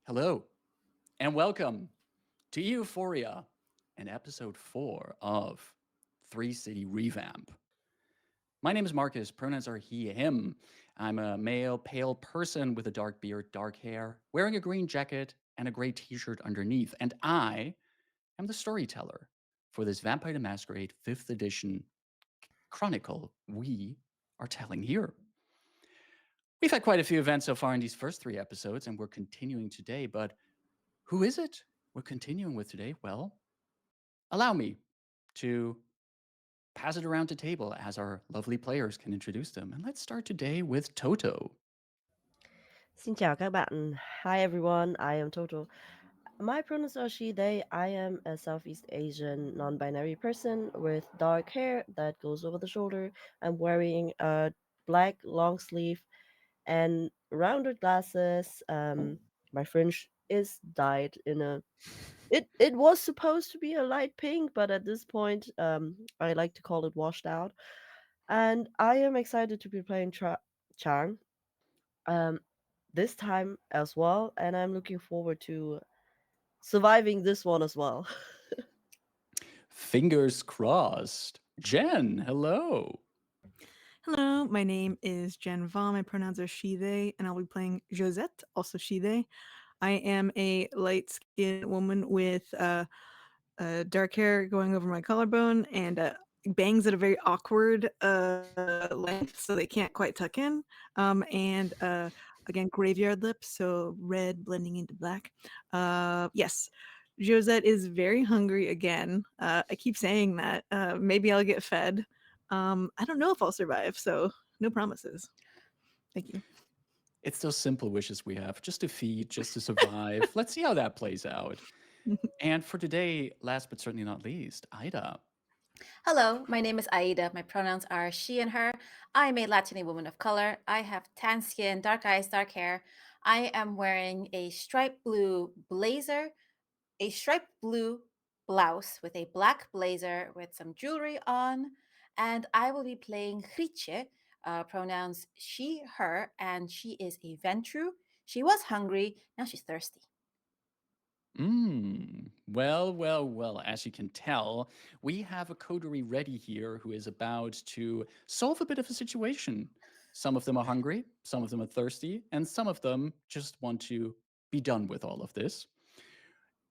Hello, and welcome to Euphoria and episode 4 of Three-City Revamp. My name is Markus, pronouns are he, him. I'm a male, pale person with a dark beard, dark hair, wearing a green jacket and a gray t shirt underneath, and I am the storyteller for this Vampire the Masquerade 5th edition chronicle we are telling here. We've had quite a few events so far in these first 3 episodes, and we're continuing today, but who is it we're continuing with today? Well, allow me to pass it around the table as our lovely players can introduce them. And let's start today with Toto. Xin chào các bạn. Hi everyone, I am Toto. My pronouns are she, they. I am a Southeast Asian non binary person with dark hair that goes over the shoulder. I'm wearing a black long sleeve and rounded glasses. My fringe is dyed in a. It was supposed to be a light pink, but at this point, I like to call it washed out. And I am excited to be playing Chang. Um, this time as well, and I'm looking forward to surviving this one as well. Fingers crossed. Jen, hello. Hello, my name is Jen Vaughn. My pronouns are she, they, and I'll be playing Josette, also she, they. I am a light skinned woman with dark hair going over my collarbone and bangs at a very awkward length, so they can't quite tuck in. And again, graveyard lips, so red blending into black. Yes, Josette is very hungry again. I keep saying that. Maybe I'll get fed. I don't know if I'll survive, so no promises. Thank you. It's those simple wishes we have just to feed, just to survive. Let's see how that plays out. And for today, last but certainly not least, Ida. Hello, my name is Aida. My pronouns are she and her. I'm a Latina woman of color. I have tan skin, dark eyes, dark hair. I am wearing a striped blue blazer, a striped blue blouse with a black blazer with some jewelry on, and I will be playing Grietje, pronouns she, her, and she is a Ventru. She was hungry, now she's thirsty. Well, as you can tell, we have a coterie ready here who is about to solve a bit of a situation. Some of them are hungry, some of them are thirsty, and some of them just want to be done with all of this.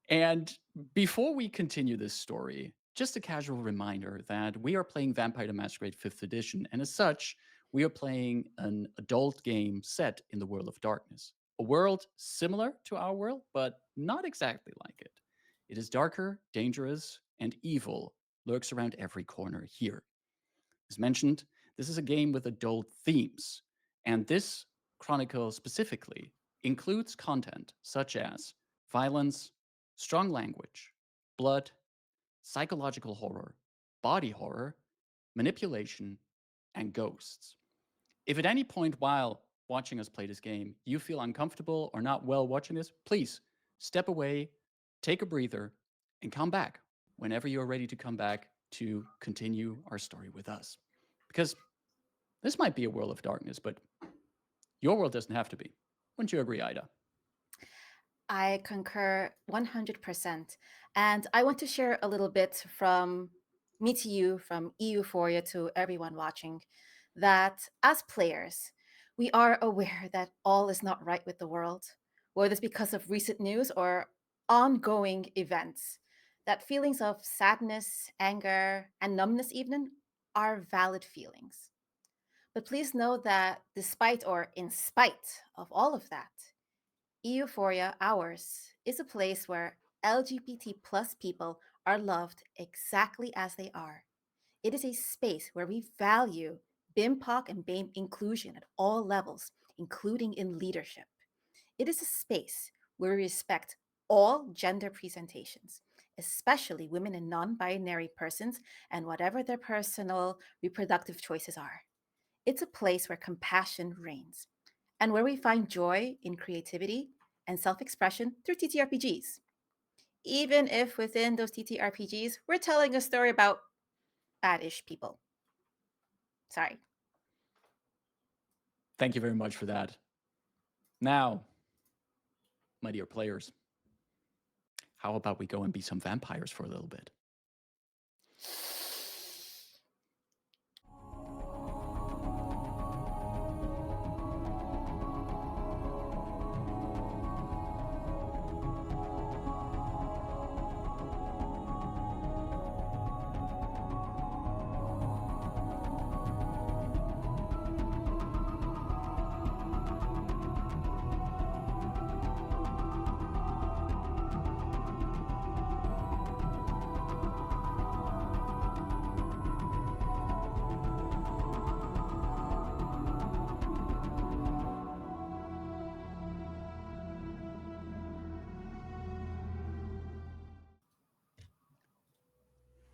And before we continue this story, just a casual reminder that we are playing Vampire the Masquerade 5th edition, and as such, we are playing an adult game set in the world of darkness. A world similar to our world, but not exactly like it. It is darker, dangerous, and evil lurks around every corner here. As mentioned, this is a game with adult themes, and this chronicle specifically includes content such as violence, strong language, blood, psychological horror, body horror, manipulation, and ghosts. If at any point while watching us play this game you feel uncomfortable or not well watching this, please step away, take a breather, and come back whenever you're ready to come back to continue our story with us. Because this might be a world of darkness, but your world doesn't have to be. Wouldn't you agree, Ida? I concur 100%. And I want to share a little bit from me to you, from Euphoria to everyone watching, that as players, we are aware that all is not right with the world, whether it's because of recent news or ongoing events. That feelings of sadness, anger, and numbness, even, are valid feelings. But please know that despite or in spite of all of that, Euphoria, ours, is a place where LGBT plus people are loved exactly as they are. It is a space where we value BIMPOC and BAME inclusion at all levels, including in leadership. It is a space where we respect all gender presentations, especially women and non binary persons and whatever their personal reproductive choices are. It's a place where compassion reigns and where we find joy in creativity and self expression through TTRPGs. Even if within those TTRPGs, we're telling a story about bad-ish people. Sorry. Thank you very much for that. Now, My dear players, how about we go and be some vampires for a little bit?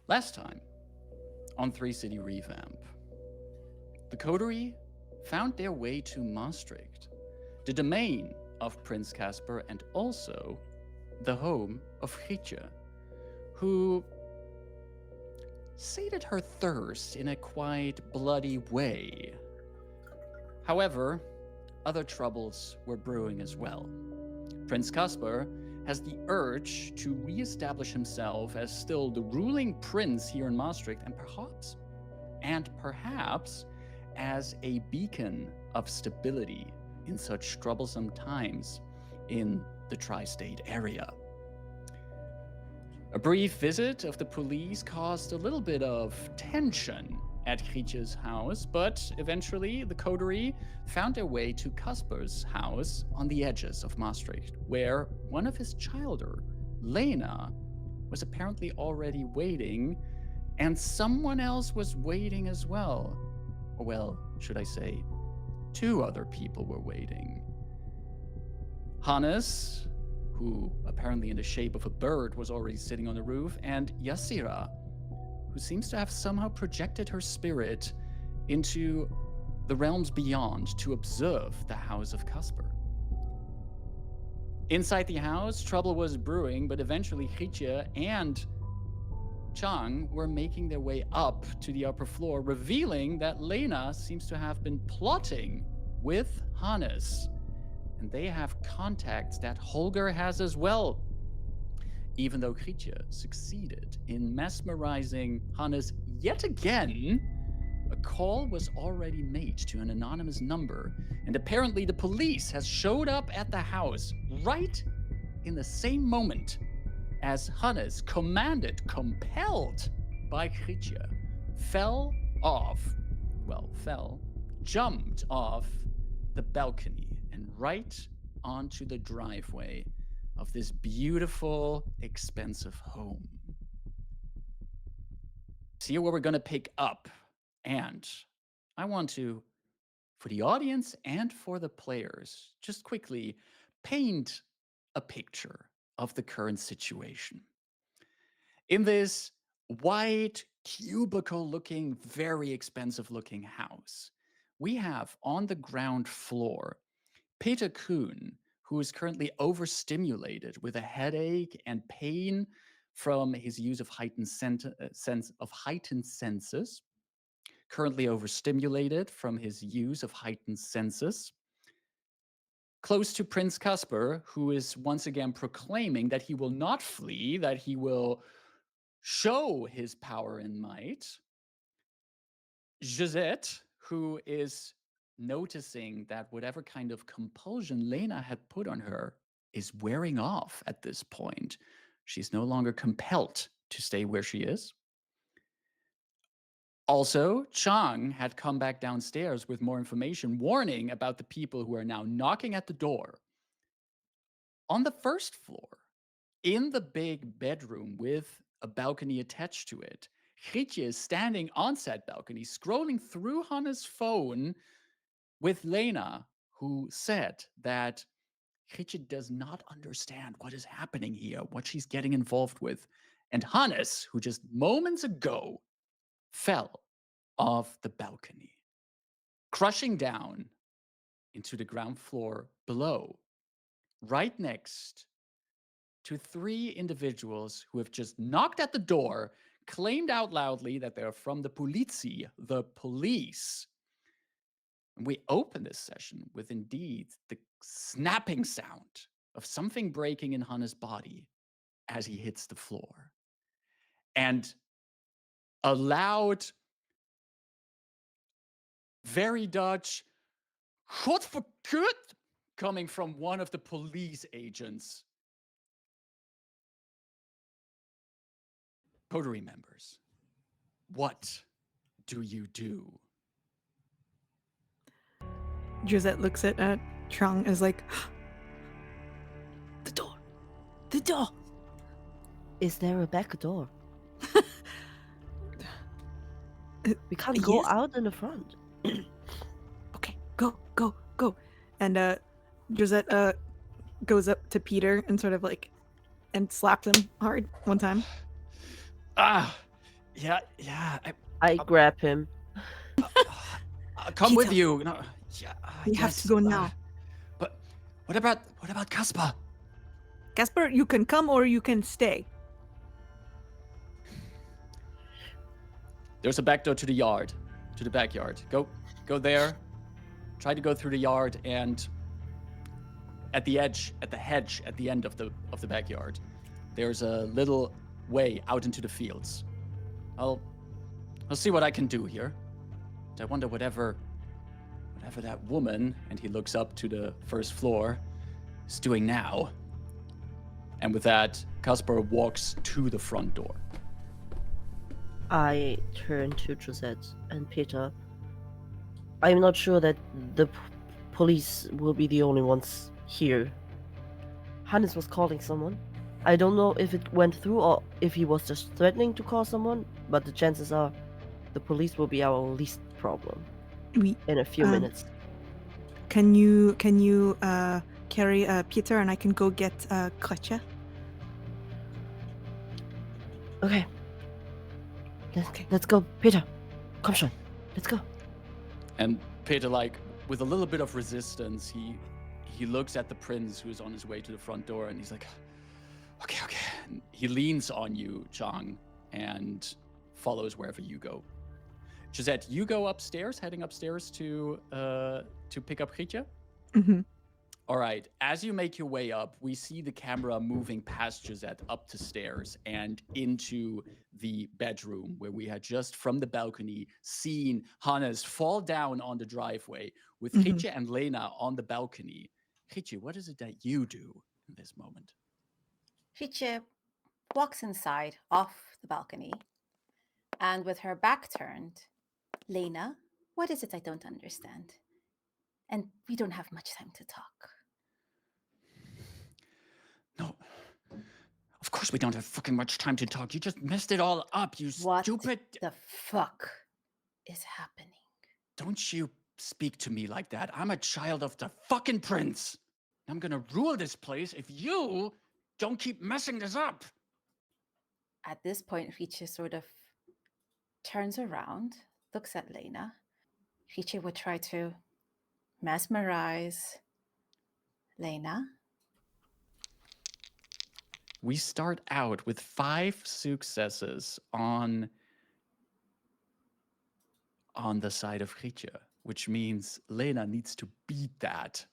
Last time, on Three-City Revamp, the coterie found their way to Maastricht, the domain of Prince Caspar and also the home of Grietje, who sated her thirst in a quite bloody way. However, other troubles were brewing as well. Prince Caspar has the urge to re-establish himself as still the ruling prince here in Maastricht, and perhaps as a beacon of stability in such troublesome times in the tri-state area. A brief visit of the police caused a little bit of tension at Grietje's house, but eventually the coterie found their way to Caspar's house on the edges of Maastricht, where one of his childer, Lena, was apparently already waiting, and someone else was waiting as well. Or well, should I say, two other people were waiting. Hannes, who apparently in the shape of a bird was already sitting on the roof, and Yassira, who seems to have somehow projected her spirit into the realms beyond to observe the house of Caspar. Inside the house, trouble was brewing, but eventually Grietje and Chang were making their way up to the upper floor, revealing that Lena seems to have been plotting with Hannes, and they have contacts that Holger has as well. Even though Grietje succeeded in mesmerizing Hannes yet again, a call was already made to an anonymous number, and apparently the police has showed up at the house right in the same moment as Hannes, compelled by Grietje, jumped off the balcony and right onto the driveway of this beautiful, expensive home. It's here where we're going to pick up, and I want to, for the audience and for the players, just quickly paint a picture of the current situation. In this white, cubicle-looking, very expensive-looking house, we have on the ground floor Peter Kuhn, who is currently overstimulated with a headache and pain from his use of heightened senses, currently overstimulated from his use of heightened senses. Close to Prince Caspar, who is once again proclaiming that he will not flee, that he will show his power and might. Josette, who is noticing that whatever kind of compulsion Lena had put on her is wearing off at this point. She's no longer compelled to stay where she is. Also, Chang had come back downstairs with more information, warning about the people who are now knocking at the door. On the first floor, in the big bedroom with a balcony attached to it, Grietje is standing on said balcony, scrolling through Hannes' phone with Lena, who said that Grietje does not understand what is happening here, what she's getting involved with. And Hannes, who just moments ago fell off the balcony, crushing down into the ground floor below, right next to three individuals who have just knocked at the door, claimed out loudly that they're from the Politie, the police. And we open this session with indeed the snapping sound of something breaking in Hanne's body as he hits the floor. And a loud, very Dutch, "Godverkut," coming from one of the police agents. Coterie members, what do you do? Josette looks at Chung as like, the door. The door. Is there a back door? We can't go Yes. out in the front. Okay, go. And Josette goes up to Peter and sort of like, and slaps him hard one time. Yeah. I grab him. I'll come with Peter. you. No, yeah, I We have guess, to go now. But what about Caspar? Casper, you can come or you can stay. There's a back door to the yard, to the backyard. Go there. Try to go through the yard, and at the hedge, at the end of the backyard, there's a little way out into the fields. I'll see what I can do here. I wonder whatever that woman, and he looks up to the first floor, is doing now. And with that, Caspar walks to the front door. I turn to Josette and Peter. I'm not sure that the police will be the only ones here. Hannes was calling someone. I don't know if it went through or if he was just threatening to call someone, but the chances are the police will be our least problem We in a few minutes. can you carry Peter and I can go get Kretje? Okay. Let's go. Peter, komm schon. Let's go. And Peter, like, with a little bit of resistance, he looks at the prince who is on his way to the front door, and he's like, okay. And he leans on you, Chang, and follows wherever you go. Josette, you go upstairs, heading upstairs to pick up Grietje. Mm-hmm. All right. As you make your way up, we see the camera moving past Josette up the stairs and into the bedroom where we had just from the balcony seen Hannes fall down on the driveway with Mhm. Grietje and Lena on the balcony. Grietje, what is it that you do in this moment? Grietje walks inside off the balcony, and with her back turned, Lena, what is it I don't understand? And we don't have much time to talk. No. Of course we don't have fucking much time to talk. You just messed it all up, you What stupid... the fuck is happening? Don't you speak to me like that. I'm a child of the fucking prince. I'm gonna rule this place if you don't keep messing this up. At this point, Grietje sort of turns around, looks at Lena. Grietje would try to mesmerize Lena. We start out with 5 successes on the side of Grietje, which means Lena needs to beat that.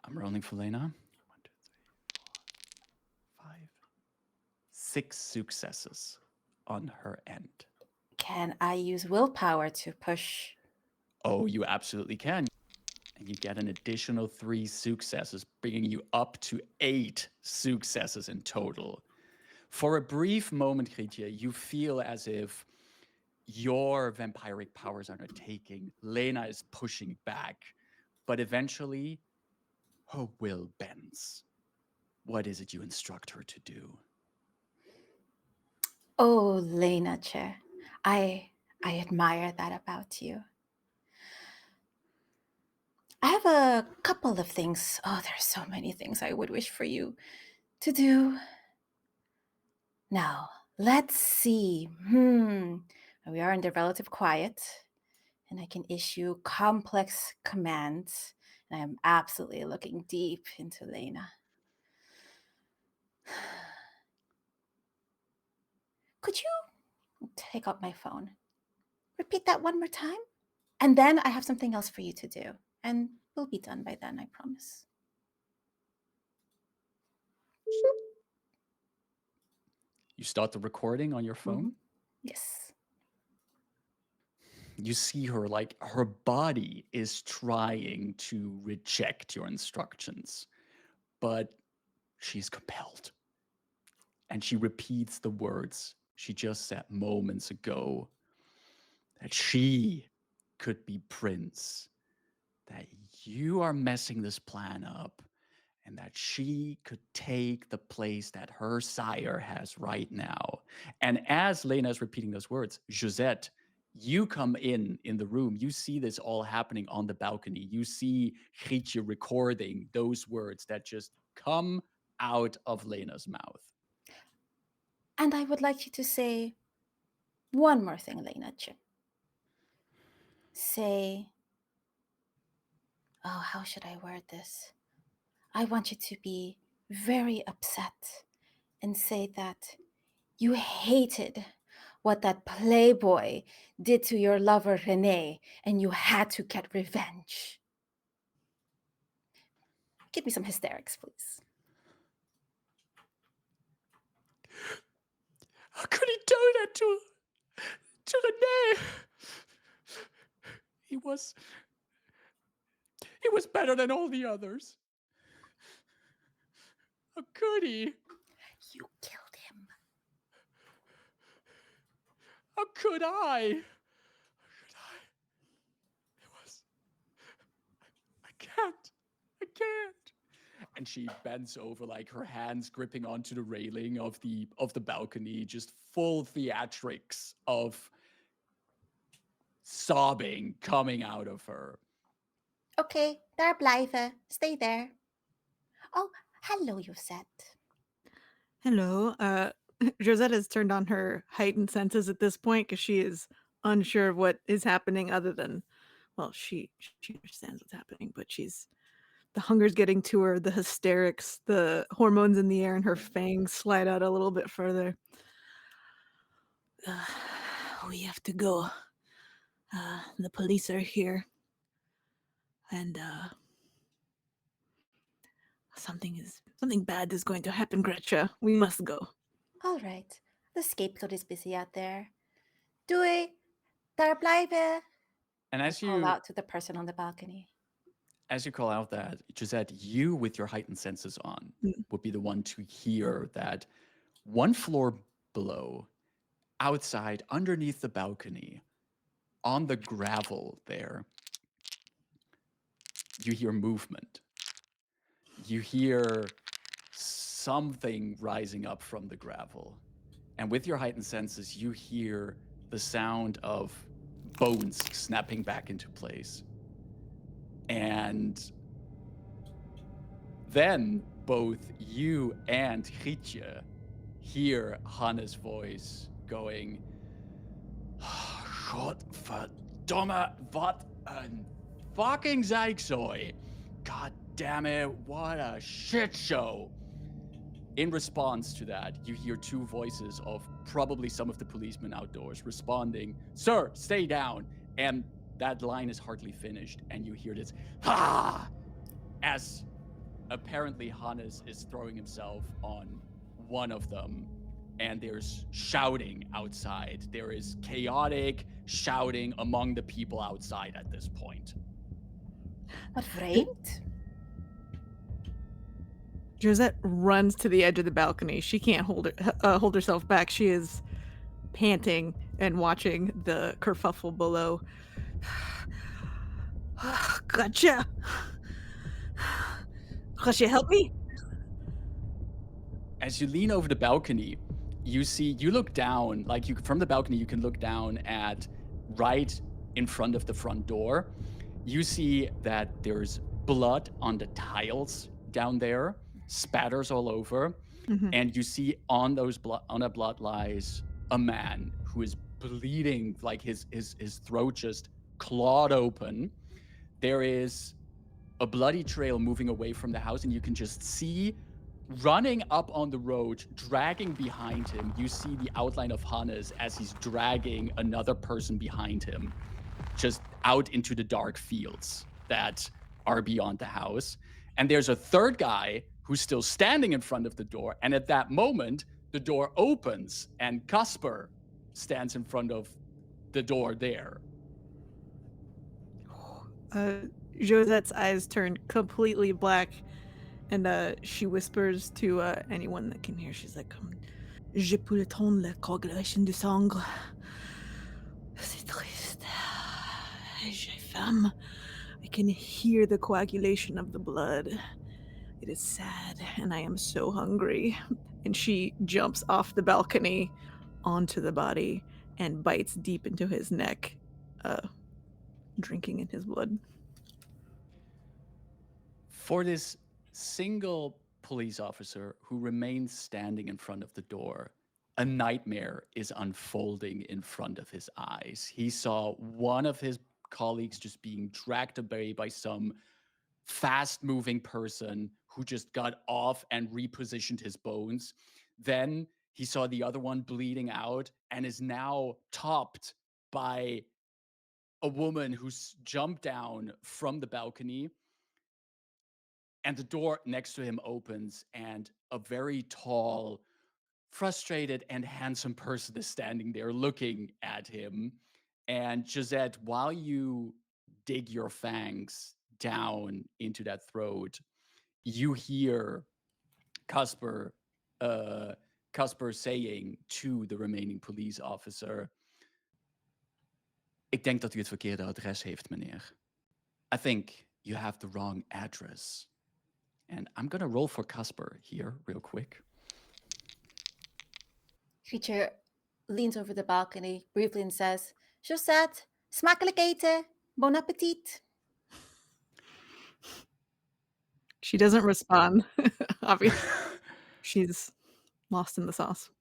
I'm rolling for Lena. 1, 2, 3, 4, 5, 6 successes on her end. Can I use willpower to push? Oh, you absolutely can. And you get an additional 3 successes, bringing you up to 8 successes in total. For a brief moment, Grietje, you feel as if your vampiric powers are not taking. Lena is pushing back. But eventually, her will bends. What is it you instruct her to do? Oh, Lena, I admire that about you. I have a couple of things. Oh, there's so many things I would wish for you to do. Now, let's see. We are in the relative quiet, and I can issue complex commands. And I am absolutely looking deep into Lena. Could you take up my phone? Repeat that one more time? And then I have something else for you to do. and we'll be done by then, I promise. You start the recording on your phone. Yes. You see her, like, her body is trying to reject your instructions, but she's compelled. And she repeats the words she just said moments ago, that she could be prince, that you are messing this plan up, and that she could take the place that her sire has right now. And as Lena is repeating those words, Josette, you come in the room. You see this all happening on the balcony. You see Grietje recording those words that just come out of Lena's mouth. And I would like you to say one more thing, Lena. Say, oh, how should I word this? I want you to be very upset and say that you hated what that playboy did to your lover Renee, and you had to get revenge. Give me some hysterics, please. How could he do that to Renee? He was better than all the others. How could he? You killed him. How could I? I can't. And she bends over, like her hands gripping onto the railing of the balcony, just full theatrics of sobbing coming out of her. Okay, daar blijven. Stay there. Oh, hello, Josette. Hello. Josette has turned on her heightened senses at this point because she is unsure of what is happening other than, well, she understands what's happening, but the hunger's getting to her, the hysterics, the hormones in the air, and her fangs slide out a little bit further. We have to go. The police are here. And something bad is going to happen, Gretchen. We must go. All right. The scapegoat is busy out there. Doei. Daar blijven. And as Call you out to the person on the balcony. As you call out that, Josette, you with your heightened senses on would be the one to hear that one floor below, outside, underneath the balcony, on the gravel there, you hear movement. You hear something rising up from the gravel. And with your heightened senses, you hear the sound of bones snapping back into place. And then both you and Grietje hear Hanne's voice going, Godverdomme, wat een fucking zeikzooi. God damn it, what a shit show. In response to that, you hear two voices of probably some of the policemen outdoors responding, "Sir, stay down." And that line is hardly finished, and you hear this, "Ha!" as apparently Hannes is throwing himself on one of them, and there's shouting outside. There is chaotic shouting among the people outside at this point. Wat vreemd. Josette runs to the edge of the balcony. She can't hold herself back. She is panting and watching the kerfuffle below. Gotcha. Gotcha, help me? As you lean over the balcony, you look down, from the balcony, you can look down at right in front of the front door. You see that there's blood on the tiles down there, spatters all over. Mm-hmm. And you see on that blood lies a man who is bleeding, like his throat just clawed open. There is a bloody trail moving away from the house, and you can just see running up on the road, dragging behind him. You see the outline of Hannes as he's dragging another person behind him, just out into the dark fields that are beyond the house. And there's a third guy who's still standing in front of the door. And at that moment, the door opens and Casper stands in front of the door there. Josette's eyes turn completely black, and she whispers to anyone that can hear. She's like, "Je peux entendre la coagulation du sang. C'est triste. J'ai faim. I can hear the coagulation of the blood. It is sad, and I am so hungry." And she jumps off the balcony onto the body and bites deep into his neck, drinking in his blood. For this single police officer who remains standing in front of the door, a nightmare is unfolding in front of his eyes. He saw one of his colleagues just being dragged away by some fast-moving person who just got off and repositioned his bones. Then he saw the other one bleeding out and is now topped by a woman who's jumped down from the balcony. And the door next to him opens, and a very tall, frustrated, and handsome person is standing there looking at him. And Josette, while you dig your fangs down into that throat, you hear Casper saying to the remaining police officer, "Ik denk dat u het verkeerde adres heeft, meneer. I think you have the wrong address." And I'm going to roll for Casper here real quick. Creature leans over the balcony briefly and says, "Josette, smakelijk eten. Bon appetit." She doesn't respond. Obviously, she's lost in the sauce.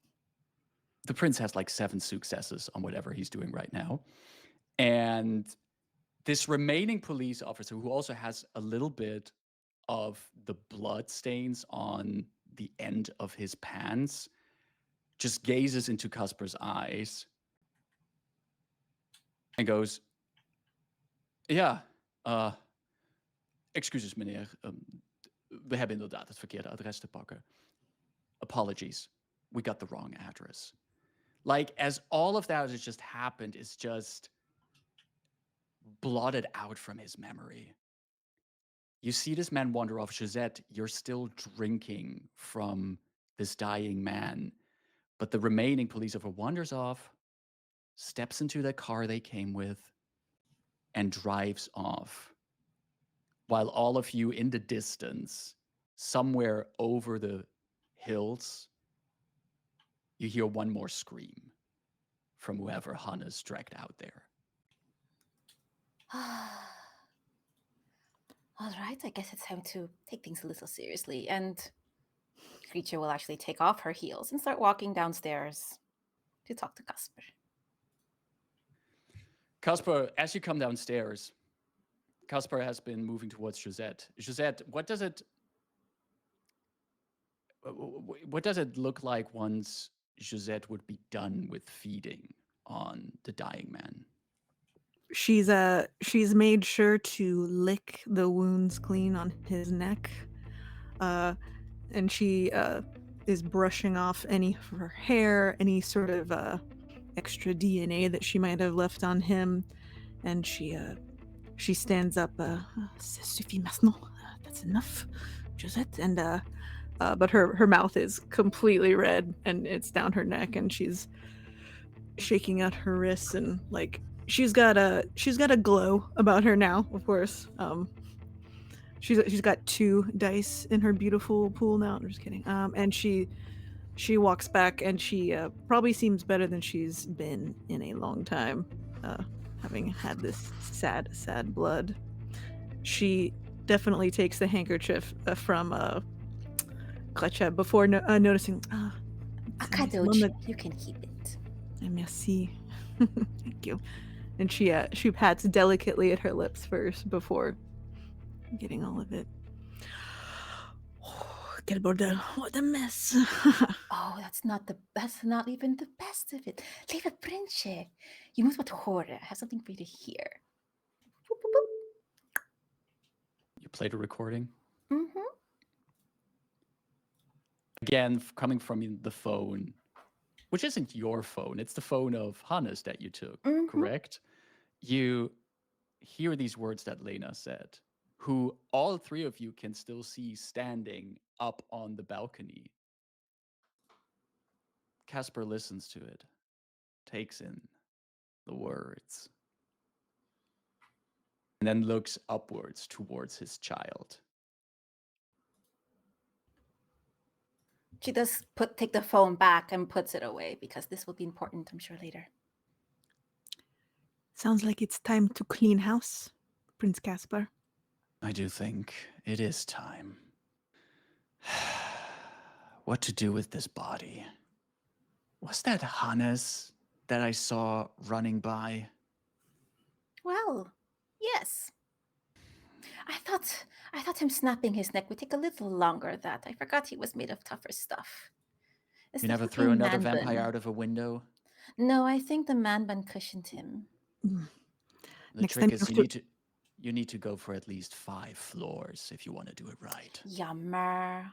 The prince has like 7 successes on whatever he's doing right now. And this remaining police officer, who also has a little bit of the blood stains on the end of his pants, just gazes into Casper's eyes and goes, "Ja, excuses meneer, we hebben inderdaad het verkeerde adres te pakken. Apologies, we got the wrong address." Like, as all of that has just happened, is just blotted out from his memory. You see this man wander off. Josette, you're still drinking from this dying man. But the remaining police officer wanders off, steps into the car they came with, and drives off. While all of you in the distance, somewhere over the hills, you hear one more scream from whoever Hanna's dragged out there. All right, I guess it's time to take things a little seriously. And Creature will actually take off her heels and start walking downstairs to talk to Casper. Casper, as you come downstairs, Casper has been moving towards Josette. Josette, what does it look like once Josette would be done with feeding on the dying man? She's made sure to lick the wounds clean on his neck, and she is brushing off any of her hair, any sort of extra DNA that she might have left on him, and she stands up. "Ça suffit maintenant. That's enough, Josette." And but her mouth is completely red, and it's down her neck, and she's shaking out her wrists, and like she's got a glow about her now. Of course, she's got 2 dice in her beautiful pool now. I'm just kidding. And she walks back, and she probably seems better than she's been in a long time, having had this sad blood. She definitely takes the handkerchief from Klecha before noticing. Akadoch, you can keep it. Merci. Thank you. And she pats delicately at her lips first before getting all of it. Oh, quel bordel! What a mess! Oh, that's not even the best of it. Lieve prinsje, je moet wat horen. I have something for you to hear. Boop, boop, boop. play the recording? Mm-hmm. Again, coming from the phone, which isn't your phone, it's the phone of Hannes that you took, Mm-hmm. correct? You hear these words that Lena said, who all three of you can still see standing up on the balcony. Casper listens to it, takes in the words, and then looks upwards towards his child. She does take the phone back and puts it away because this will be important, I'm sure, later. Sounds like it's time to clean house, Prince Caspar. I do think it is time. What to do with this body? Was that Hannes that I saw running by? Well, yes. I thought him snapping his neck would take a little longer. That I forgot he was made of tougher stuff. It's You never definitely threw another man vampire bun. out of a window? No, I think the man bun cushioned him. Mm. The Next trick time is you you need to go for at least 5 floors if you want to do it right. Yummer.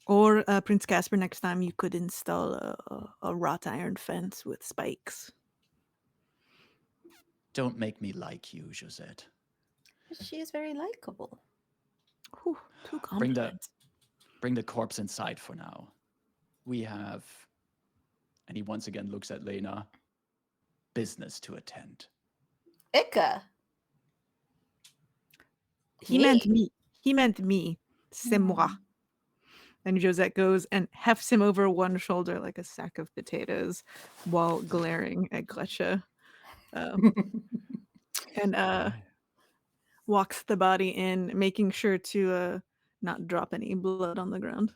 Or Prince Caspar, next time you could install a wrought iron fence with spikes. Don't make me like you, Josette. She is very likable. Whew, two Bring compliments. the corpse inside for now. We have, and he once again looks at Lena, business to attend. Ika. He meant me. He meant me. C'est moi. And Josette goes and hefts him over one shoulder like a sack of potatoes while glaring at Gretchen. And walks the body in, making sure to not drop any blood on the ground.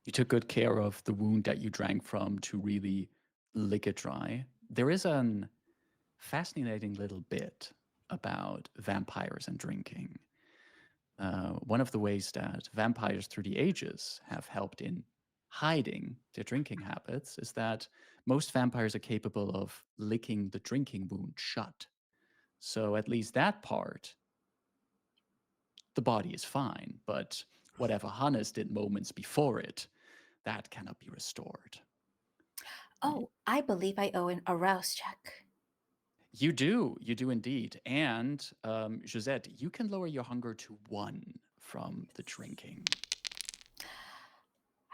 You took good care of the wound that you drank from to really lick it dry. There is an fascinating little bit about vampires and drinking. One of the ways that vampires through the ages have helped in hiding their drinking habits is that most vampires are capable of licking the drinking wound shut. So at least that part, the body is fine, but whatever Hannes did moments before it, that cannot be restored. Oh, I believe I owe an arouse check. You do indeed. And Josette, you can lower your hunger to 1 from the drinking.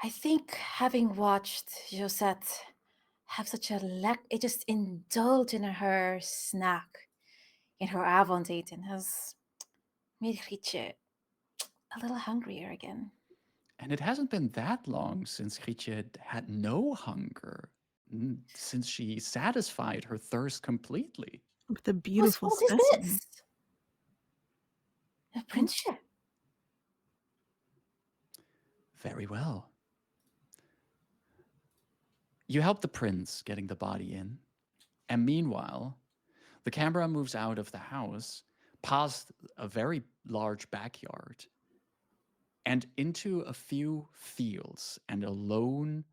I think having watched Josette have such a just indulge in her snack, in her avondeten, has made Grietje a little hungrier again. And it hasn't been that long since Grietje had no hunger, since she satisfied her thirst completely. With a beautiful What is specimen. this? A princess. Very well. You help the prince getting the body in, and meanwhile, the camera moves out of the house, past a very large backyard, and into a few fields and a lone,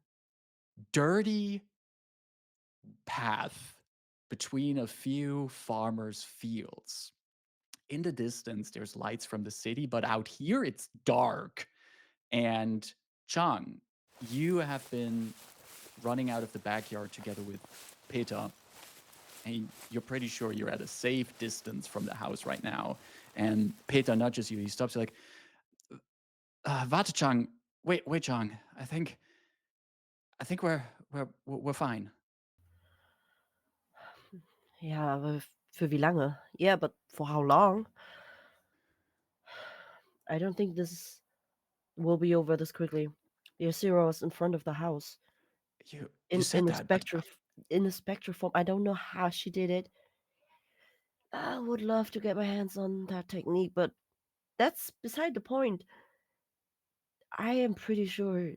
dirty path between a few farmers' fields. In the distance, there's lights from the city, but out here it's dark. And Chang, you have been running out of the backyard together with Peter, and you're pretty sure you're at a safe distance from the house right now. And Peter nudges you. He stops you like, "Warte, Chang. Wait, Chang. I think we're fine." Yeah, aber für wie lange? Yeah, but for how long? I don't think this will be over this quickly. The Asira was in front of the house. You In said a that, but in a spectral form. I don't know how she did it. I would love to get my hands on that technique, but that's beside the point. I am pretty sure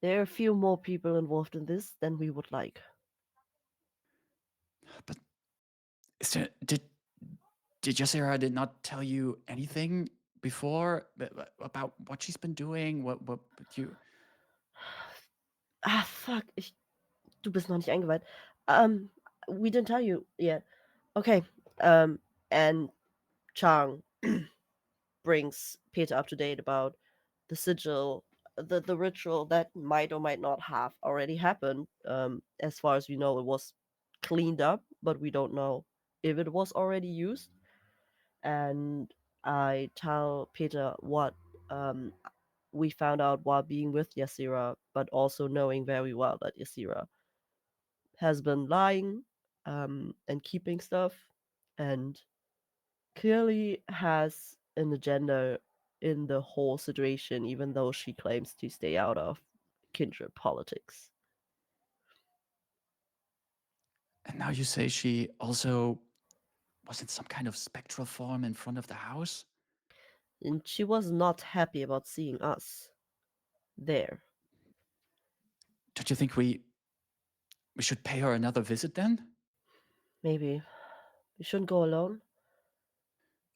there are a few more people involved in this than we would like. is there, did Yasera did not tell you anything before about what she's been doing? What you? Ah, fuck. Du bist noch nicht eingeweiht. We didn't tell you yet. Okay. And Chang, brings Peter up to date about the sigil, the ritual that might or might not have already happened. As far as we know, it was cleaned up, but we don't know if it was already used. And I tell Peter what um, we found out while being with Yasira, but also knowing very well that Yasira has been lying and keeping stuff, and clearly has an agenda in the whole situation, even though she claims to stay out of Kindred politics. And now you say she also was in some kind of spectral form in front of the house? And she was not happy about seeing us there. Don't you think we should pay her another visit then? Maybe we shouldn't go alone.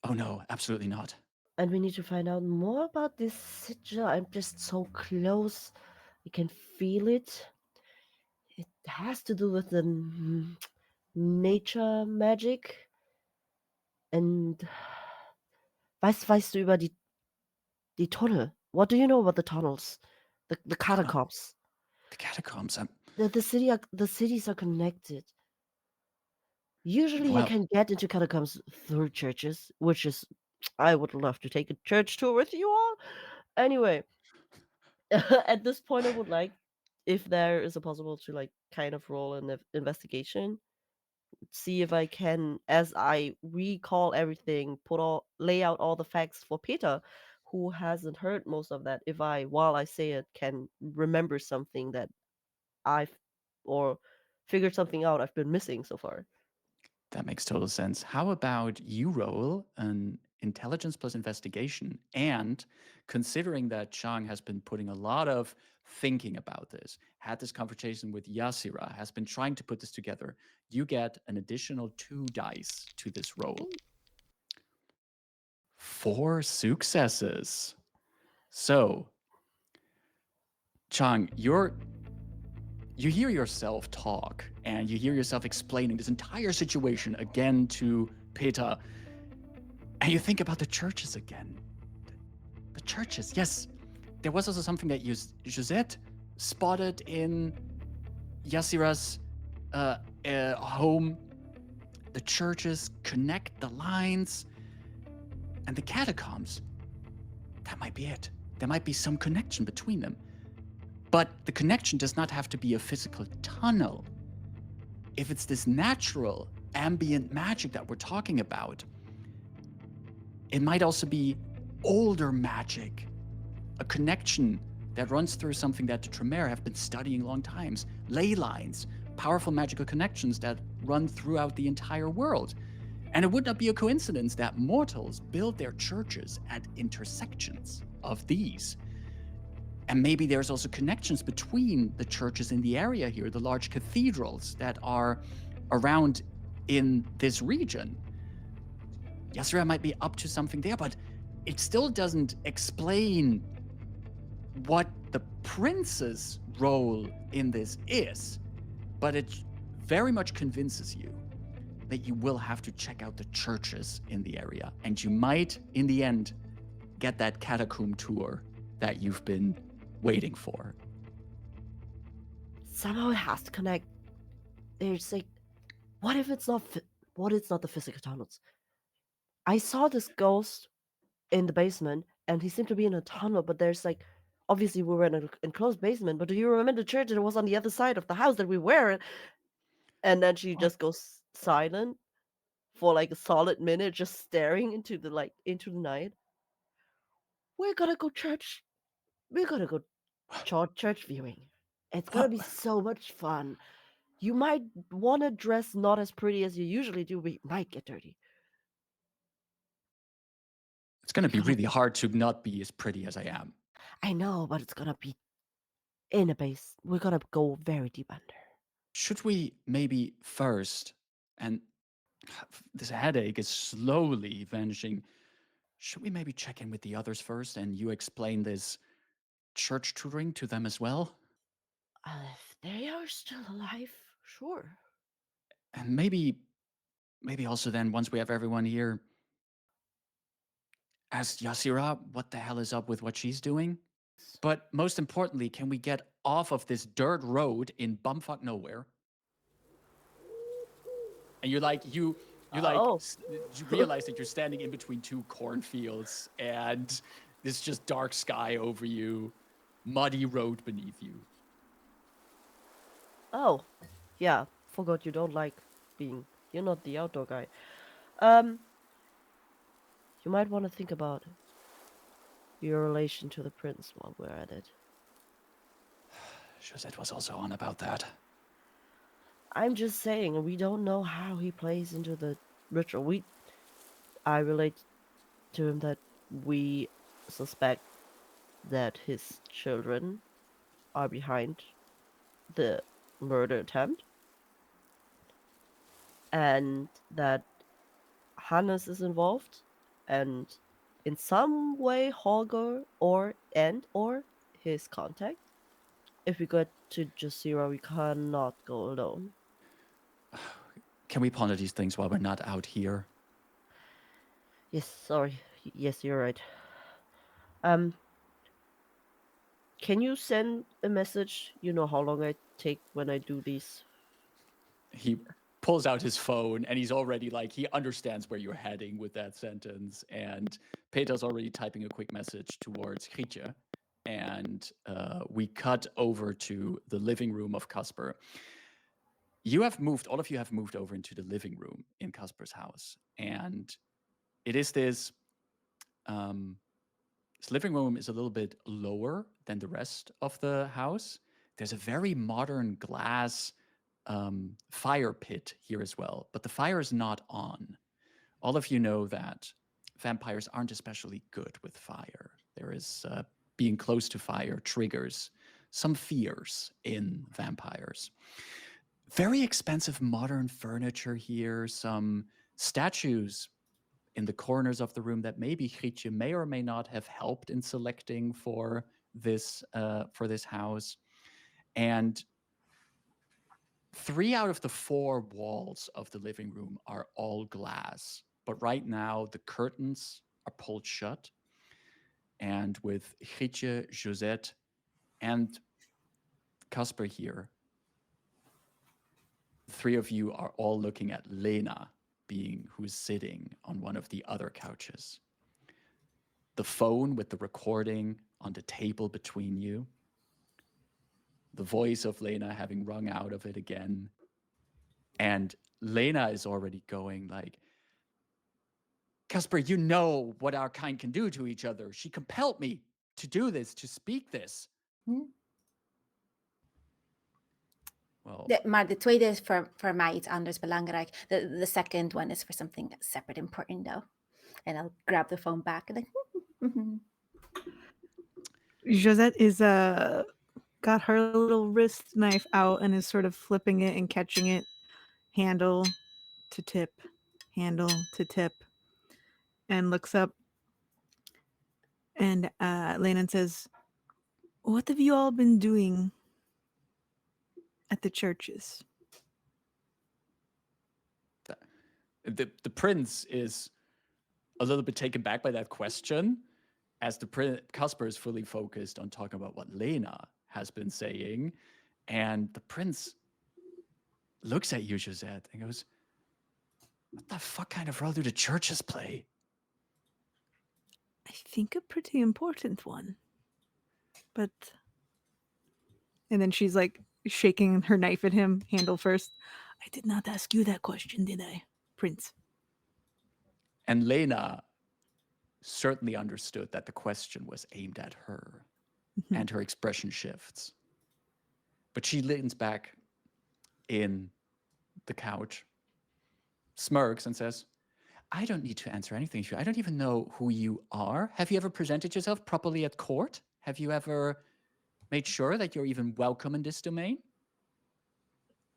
Oh no, absolutely not. And we need to find out more about this sigil. I'm just so close. I can feel it. It has to do with the nature magic. And weißt du über die Tunnel? What do you know about the tunnels? The catacombs? The catacombs. The cities are connected. Usually you Well, can get into catacombs through churches, which is I would love to take a church tour with you all. Anyway, at this point I would like if there is a possible to like kind of roll an investigation, see if I can, as I recall everything, lay out all the facts for Peter, who hasn't heard most of that. If I, while I say it, can remember something that I've or figure something out I've been missing so far. that makes total sense. How about you roll an intelligence plus investigation? And considering that Chang has been putting a lot of thinking about this, had this conversation with Yasira, has been trying to put this together, you get an additional 2 dice to this roll. 4 successes. So, Chang, you hear yourself talk and you hear yourself explaining this entire situation again to Peter. And you think about the churches again. The churches, yes. There was also something that Josette spotted in Yasira's home. The churches connect the lines and the catacombs. That might be it. There might be some connection between them. But the connection does not have to be a physical tunnel. If it's this natural ambient magic that we're talking about, it might also be older magic, a connection that runs through something that the Tremere have been studying long times, ley lines, powerful magical connections that run throughout the entire world. And it would not be a coincidence that mortals build their churches at intersections of these. And maybe there's also connections between the churches in the area here, the large cathedrals that are around in this region. Yasira might be up to something there, but it still doesn't explain what the prince's role in this is. But it very much convinces you that you will have to check out the churches in the area. And you might, in the end, get that catacomb tour that you've been waiting for. Somehow it has to connect. There's like, what if it's not? What if it's not the physical tunnels? I saw this ghost in the basement, and he seemed to be in a tunnel. But there's like, obviously we were in an enclosed basement. But do you remember the church that was on the other side of the house that we were in? And then she just goes silent for like a solid minute, just staring into the night. We're gonna go church. We're gonna go church viewing. It's gonna be so much fun. You might want to dress not as pretty as you usually do, but you might get dirty. It's going to be really hard to not be as pretty as I am. I know, but it's gonna be in a base. We're gonna go very deep under. Should we maybe first, and this headache is slowly vanishing, should we maybe check in with the others first and you explain this church tutoring to them as well? If they are still alive, sure. And maybe also then once we have everyone here, Ask Yasira what the hell is up with what she's doing. But most importantly, can we get off of this dirt road in bumfuck nowhere? And you realize that you're standing in between two cornfields and this just dark sky over you, muddy road beneath you. Oh, yeah. Forgot you don't like being. You're not the outdoor guy. You might want to think about your relation to the prince while we're at it. Josette was also on about that. I'm just saying, we don't know how he plays into the ritual. I relate to him that we suspect that his children are behind the murder attempt, and that Hannes is involved, and in some way Holger or his contact. If we go to Jasira, we cannot go alone. Can we ponder these things while we're not out here? Yes, sorry. Yes, you're right. Can you send a message? You know how long I take when I do these. He pulls out his phone and he's already he understands where you're heading with that sentence. And Peter's already typing a quick message towards Grietje. And we cut over to the living room of Casper. All of you have moved over into the living room in Casper's house. And it is this living room is a little bit lower than the rest of the house. There's a very modern glass fire pit here as well, but the fire is not on. All of you know that vampires aren't especially good with fire. There is being close to fire triggers some fears in vampires. Very expensive modern furniture here, some statues in the corners of the room that maybe Grietje may or may not have helped in selecting for this house. And 3 out of the 4 walls of the living room are all glass. But right now, the curtains are pulled shut. And with Grietje, Josette, and Casper here, the 3 of you are all looking at Lena, who's sitting on one of the other couches. The phone with the recording on the table between you. The voice of Lena having rung out of it again. And Lena is already going Casper, you know what our kind can do to each other. She compelled me to do this, to speak this. Well, Maar de tweede is voor mij iets anders belangrijk. The second one is for something separate important though. And I'll grab the phone back and Josette is got her little wrist knife out and is sort of flipping it and catching it, handle to tip, and looks up. And Lena says, "What have you all been doing at the churches?" the prince is a little bit taken back by that question, as Casper is fully focused on talking about what Lena has been saying. And the prince looks at you, Josette, and goes, what the fuck kind of role do the churches play? I think a pretty important one. But... And then she's shaking her knife at him, handle first. I did not ask you that question, did I, Prince? And Lena certainly understood that the question was aimed at her, and her expression shifts. But she leans back in the couch, smirks, and says, I don't need to answer anything. I don't even know who you are. Have you ever presented yourself properly at court? Have you ever made sure that you're even welcome in this domain?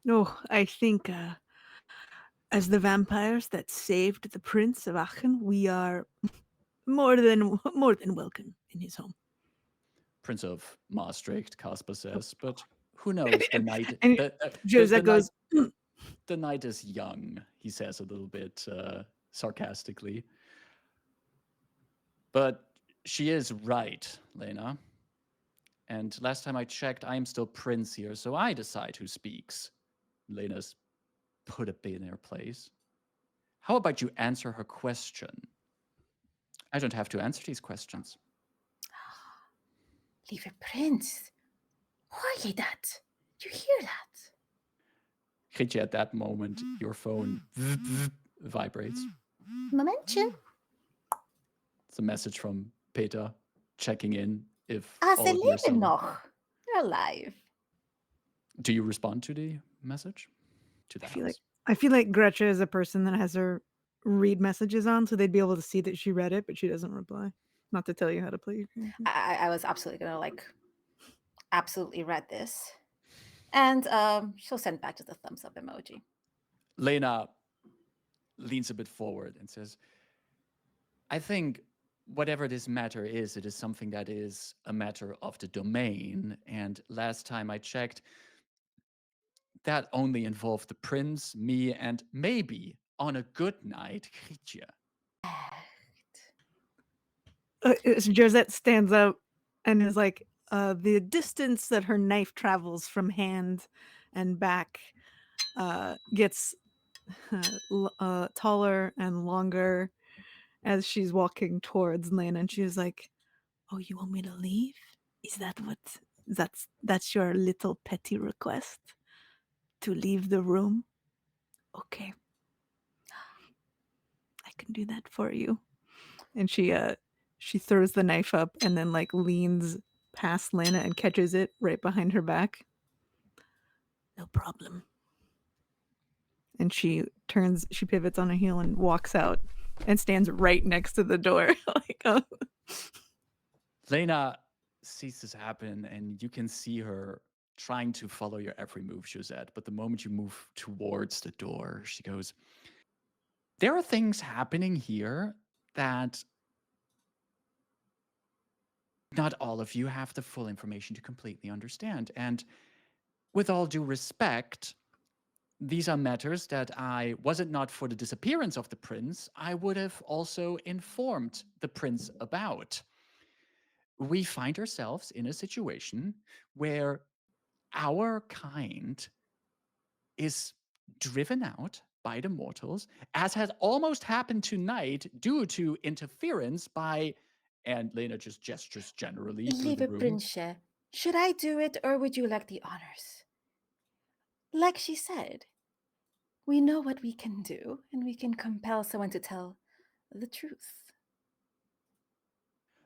No, I think as the vampires that saved the Prince of Aachen, we are more than welcome in his home. Prince of Maastricht, Casper says, but who knows? The night. Josette goes, the night is young, he says a little bit sarcastically. But she is right, Lena. And last time I checked, I am still prince here, so I decide who speaks. Lena's put a bit in her place. How about you answer her question? I don't have to answer these questions. Lieve Prince, hoor je dat? Do you hear that? Grietje, at that moment, your phone vibrates. Momentje. It's a message from Peter checking in if Ah, all ze of you are leven still... nog. They're alive. Do you respond to the message? To the house? I feel like Gretchen is a person that has her read messages on, so they'd be able to see that she read it, but she doesn't reply. Not to tell you how to play your character. I was absolutely gonna absolutely read this. And she'll send back to the thumbs up emoji. Lena leans a bit forward and says, I think whatever this matter is, it is something that is a matter of the domain. And last time I checked, that only involved the prince, me, and maybe on a good night, Grietje. Josette stands up and is like, the distance that her knife travels from hand and back gets taller and longer as she's walking towards Lena, and she's like, "Oh, you want me to leave? Is that what? That's your little petty request? To leave the room? Okay, I can do that for you." And she throws the knife up and then leans past Lena and catches it right behind her back. No problem. And she pivots on a heel and walks out and stands right next to the door. Lena sees this happen, and you can see her trying to follow your every move, Josette. But the moment you move towards the door, she goes, there are things happening here that not all of you have the full information to completely understand. And with all due respect, these are matters that was it not for the disappearance of the prince, I would have also informed the prince about. We find ourselves in a situation where our kind is driven out by the mortals, as has almost happened tonight due to interference by, and Lena just gestures generally through the Lieve room. Prinsje, should I do it or would you like the honors? Like she said, we know what we can do and we can compel someone to tell the truth.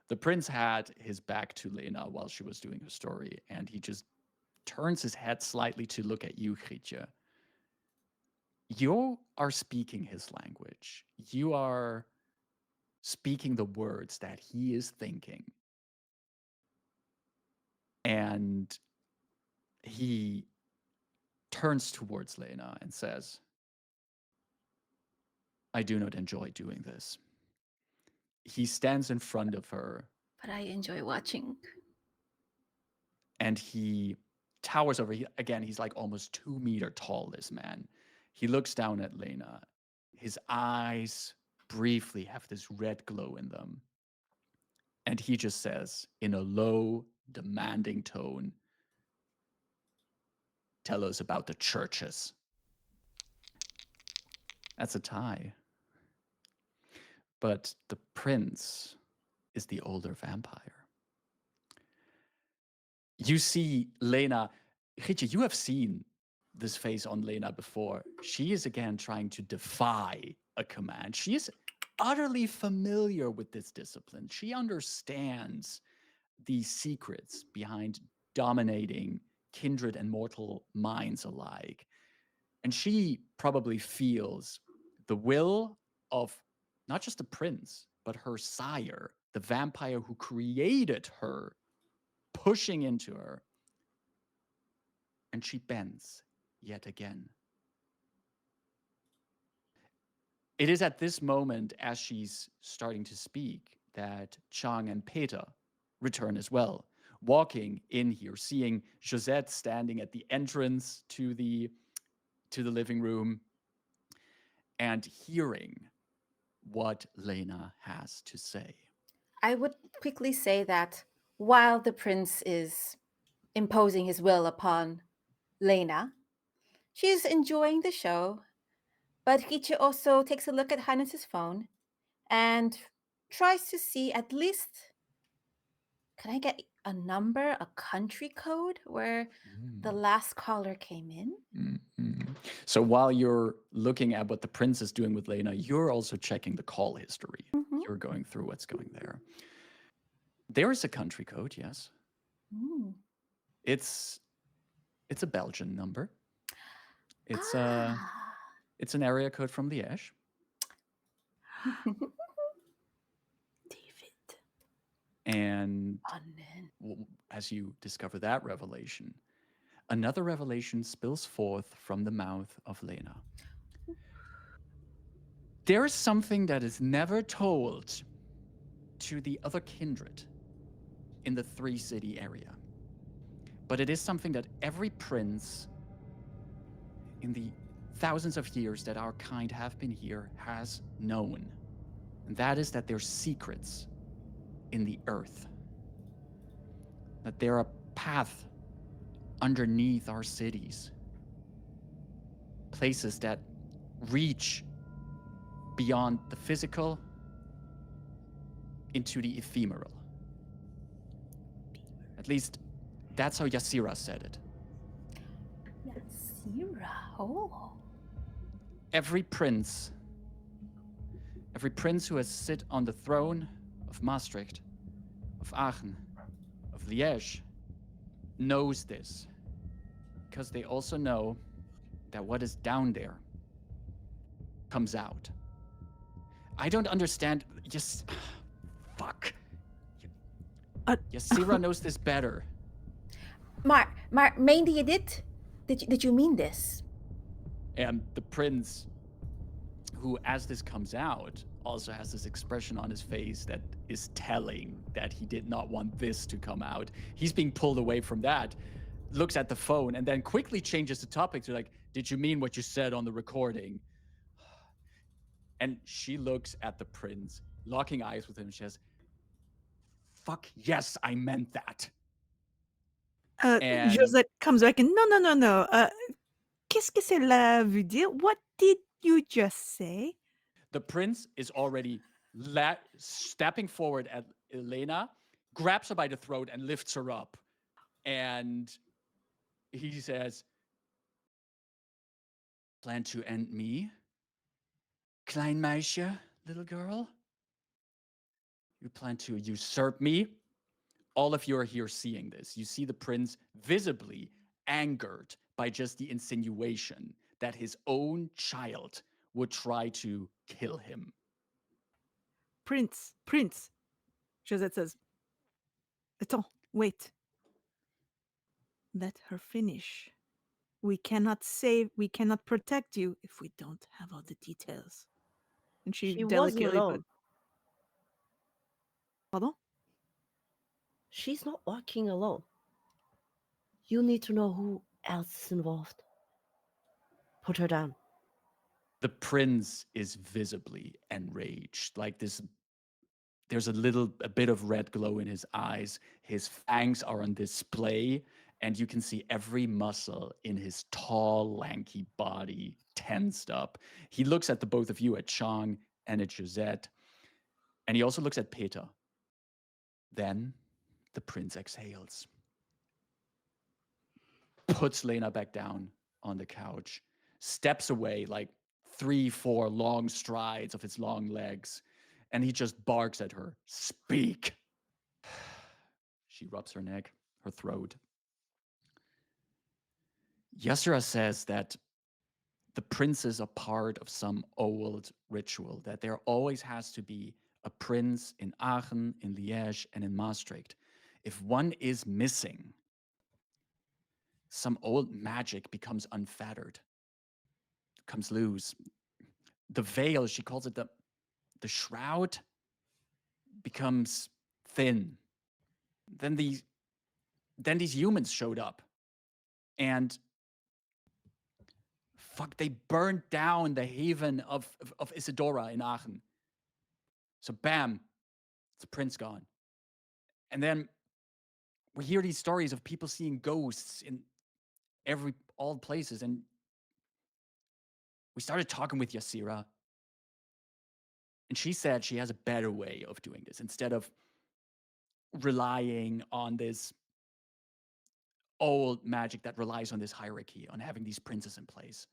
The prince had his back to Lena while she was doing her story, and he just turns his head slightly to look at you, Grietje. You are speaking his language. You are speaking the words that he is thinking. And he turns towards Lena and says, I do not enjoy doing this. He stands in front of her. But I enjoy watching. And he towers over. Again, he's like almost 2 meters tall, this man. He looks down at Lena. His eyes briefly have this red glow in them. And he just says, in a low, demanding tone, tell us about the churches. That's a tie. But the prince is the older vampire. You see Lena, Grietje, you have seen this face on Lena before. She is again trying to defy a command. She is utterly familiar with this discipline. She understands the secrets behind dominating kindred and mortal minds alike. And she probably feels the will of not just the prince, but her sire, the vampire who created her, pushing into her. And she bends yet again. It is at this moment, as she's starting to speak, that Chang and Peter return as well, walking in here, seeing Josette standing at the entrance to the living room and hearing what Lena has to say. I would quickly say that while the prince is imposing his will upon Lena, she's enjoying the show, but Riche also takes a look at Hannes's phone and tries to see at least, can I get a number, a country code where the last caller came in? Mm-hmm. So while you're looking at what the prince is doing with Lena, you're also checking the call history. Mhm. You're going through what's going there. There is a country code, yes. Mm. It's a Belgian number. It's Ah. it's an area code from Liège. David. And Annen. as you discover that revelation, another revelation spills forth from the mouth of Lena. There is something that is never told to the other kindred in the Three-City area. But it is something that every prince in the thousands of years that our kind have been here has known. And that is that there's secrets in the earth. That there are paths underneath our cities. Places that reach beyond the physical into the ephemeral. At least that's how Yasira said it. Yasira. Oh. Every prince who has sit on the throne of Maastricht, of Aachen, of Liège, knows this. Because they also know that what is down there comes out. I don't understand. Just fuck. Yasira knows this better. Meende je dit? Did you mean this? And the prince, who, as this comes out, also has this expression on his face that is telling that he did not want this to come out. He's being pulled away from that, looks at the phone, and then quickly changes the topic to like, did you mean what you said on the recording? And she looks at the prince, locking eyes with him. She says, fuck yes, I meant that. And Josette comes back and no. Qu'est-ce que cela veut dire? What did you just say? the prince is already stepping forward at Elena, grabs her by the throat and lifts her up. And he says, plan to end me? Kleinmeisje, little girl? You plan to usurp me? All of you are here seeing this. You see the prince visibly angered by just the insinuation that his own child would try to kill him. Prince. Josette says, attends, wait. Let her finish. We cannot protect you if we don't have all the details. And she She wasn't delicately alone. Pardon? She's not walking alone. You need to know who else is involved. Put her down. The prince is visibly enraged. Like this, there's a bit of red glow in his eyes. His fangs are on display, and you can see every muscle in his tall, lanky body tensed up. He looks at the both of you, at Chang and at Josette, and he also looks at Peter. Then the prince exhales, puts Lena back down on the couch, steps away like 3-4 long strides of his long legs, and he just barks at her, speak. She rubs her neck, her throat. Yasira says that the princes are part of some old ritual, that there always has to be a prince in Aachen, in Liège, and in Maastricht. If one is missing, some old magic becomes unfettered, comes loose. The veil, she calls it the shroud, becomes thin. Then these humans showed up, and they burned down the haven of Isidora in Aachen. So bam, the prince gone. And then we hear these stories of people seeing ghosts in all places. And we started talking with Yasira. And she said she has a better way of doing this. Instead of relying on this old magic that relies on this hierarchy, on having these princes in place.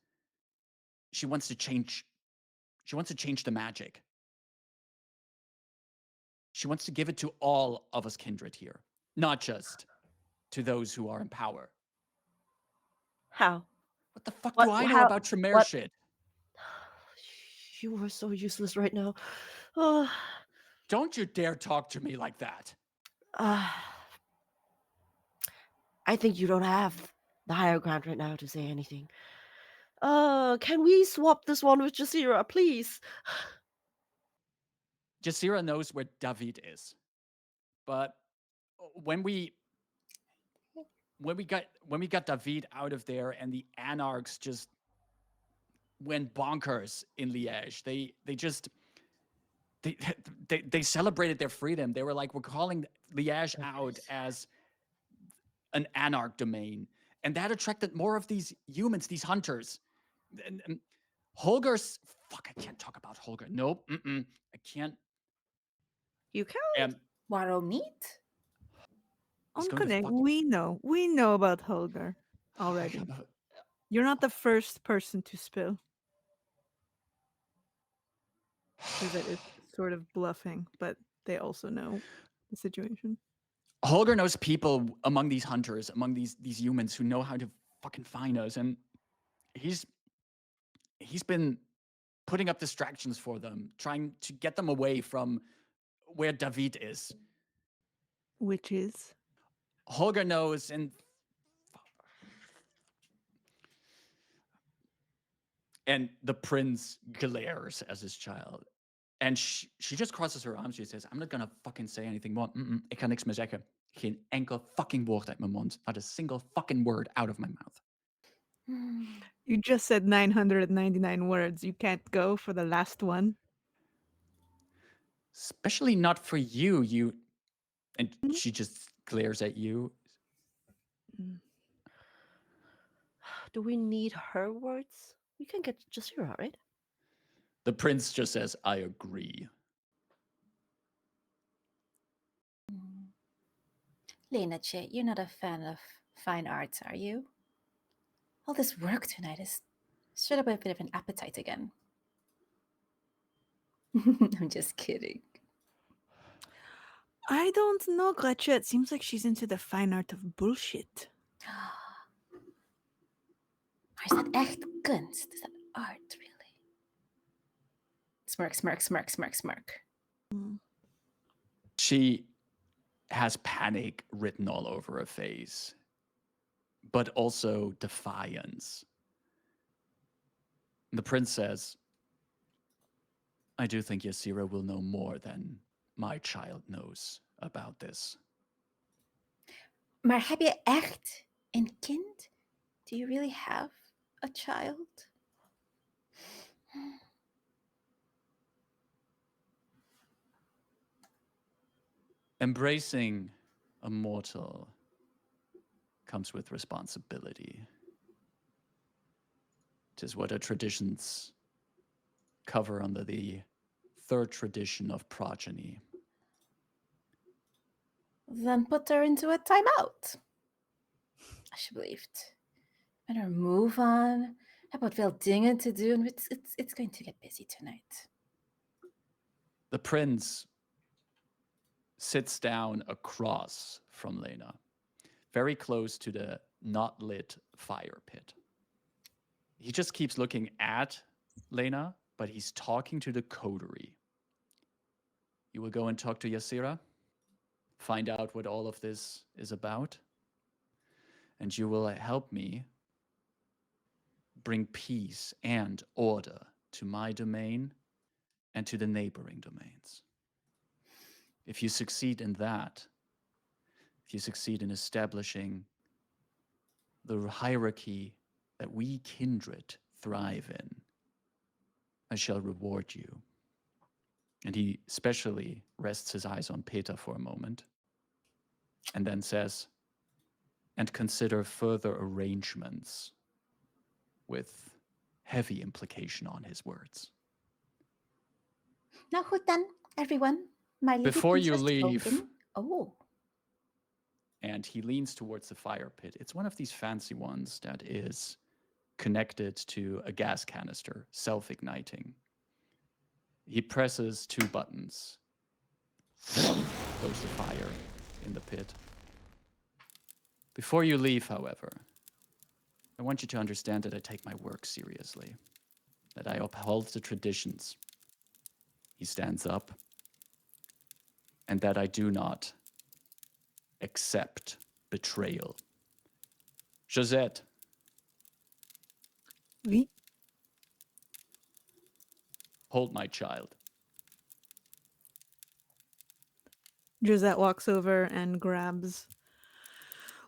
She wants to change the magic. She wants to give it to all of us kindred here, not just to those who are in power. How? What the fuck What- do I know how- about Tremere what- shit? You are so useless right now. Uh, Don't you dare talk to me like that. I think you don't have the higher ground right now to say anything. Can we swap this one with Jasira, please? Jasira knows where David is. But when we got David out of there and the anarchs just went bonkers in Liège, they celebrated their freedom. They were like, we're calling Liège out as an anarch domain. And that attracted more of these humans, these hunters. And Holger's, fuck, I can't talk about Holger. Nope, I can't. You can. Waro meat? He's going to Onkone, fucking- we know about Holger already. You're not the first person to spill. That is sort of bluffing, but they also know the situation. Holger knows people among these hunters, among these humans who know how to fucking find us, and he's been putting up distractions for them, trying to get them away from where David is. Which is? Holger knows, and the prince glares as his child. And she just crosses her arms. She says, I'm not gonna fucking say anything more. Ik ga niks meer zeggen. Geen enkel fucking woord uit mijn mond. Not a single fucking word out of my mouth. You just said 999 words. You can't go for the last one. Especially not for you. And she just glares at you. Do we need her words? We can get Jasira, right? The prince just says, I agree. Lenache, you're not a fan of fine arts, are you? All this work tonight is straight up a bit of an appetite again. I'm just kidding. I don't know, Gretchen. It seems like she's into the fine art of bullshit. Maar is dat echt kunst? Is that art, really? Smirk, smirk, smirk, smirk, smirk. She has panic written all over her face, but also defiance. The prince says, I do think Yasira will know more than my child knows about this. Maar heb je echt een kind? Do you really have a child? Embracing a mortal comes with responsibility. It is what our traditions cover under the third tradition of progeny. Then put her into a timeout. Alsjeblieft. Better move on. Heb wat veel dingen te doen. It's going to get busy tonight. The prince sits down across from Lena, very close to the not lit fire pit. He just keeps looking at Lena, but he's talking to the coterie. You will go and talk to Yasira, find out what all of this is about, and you will help me bring peace and order to my domain and to the neighboring domains. If you succeed in that, if you succeed in establishing the hierarchy that we kindred thrive in, I shall reward you. And he especially rests his eyes on Peter for a moment and then says, and consider further arrangements, with heavy implication on his words. Now who then, everyone? My little Before you princess leave, spoken. Oh, and he leans towards the fire pit. It's one of these fancy ones that is connected to a gas canister, self-igniting. He presses 2 buttons. Goes the fire in the pit. Before you leave, however, I want you to understand that I take my work seriously, that I uphold the traditions. He stands up, and that I do not accept betrayal. Josette, Oui. hold my child. Josette walks over and grabs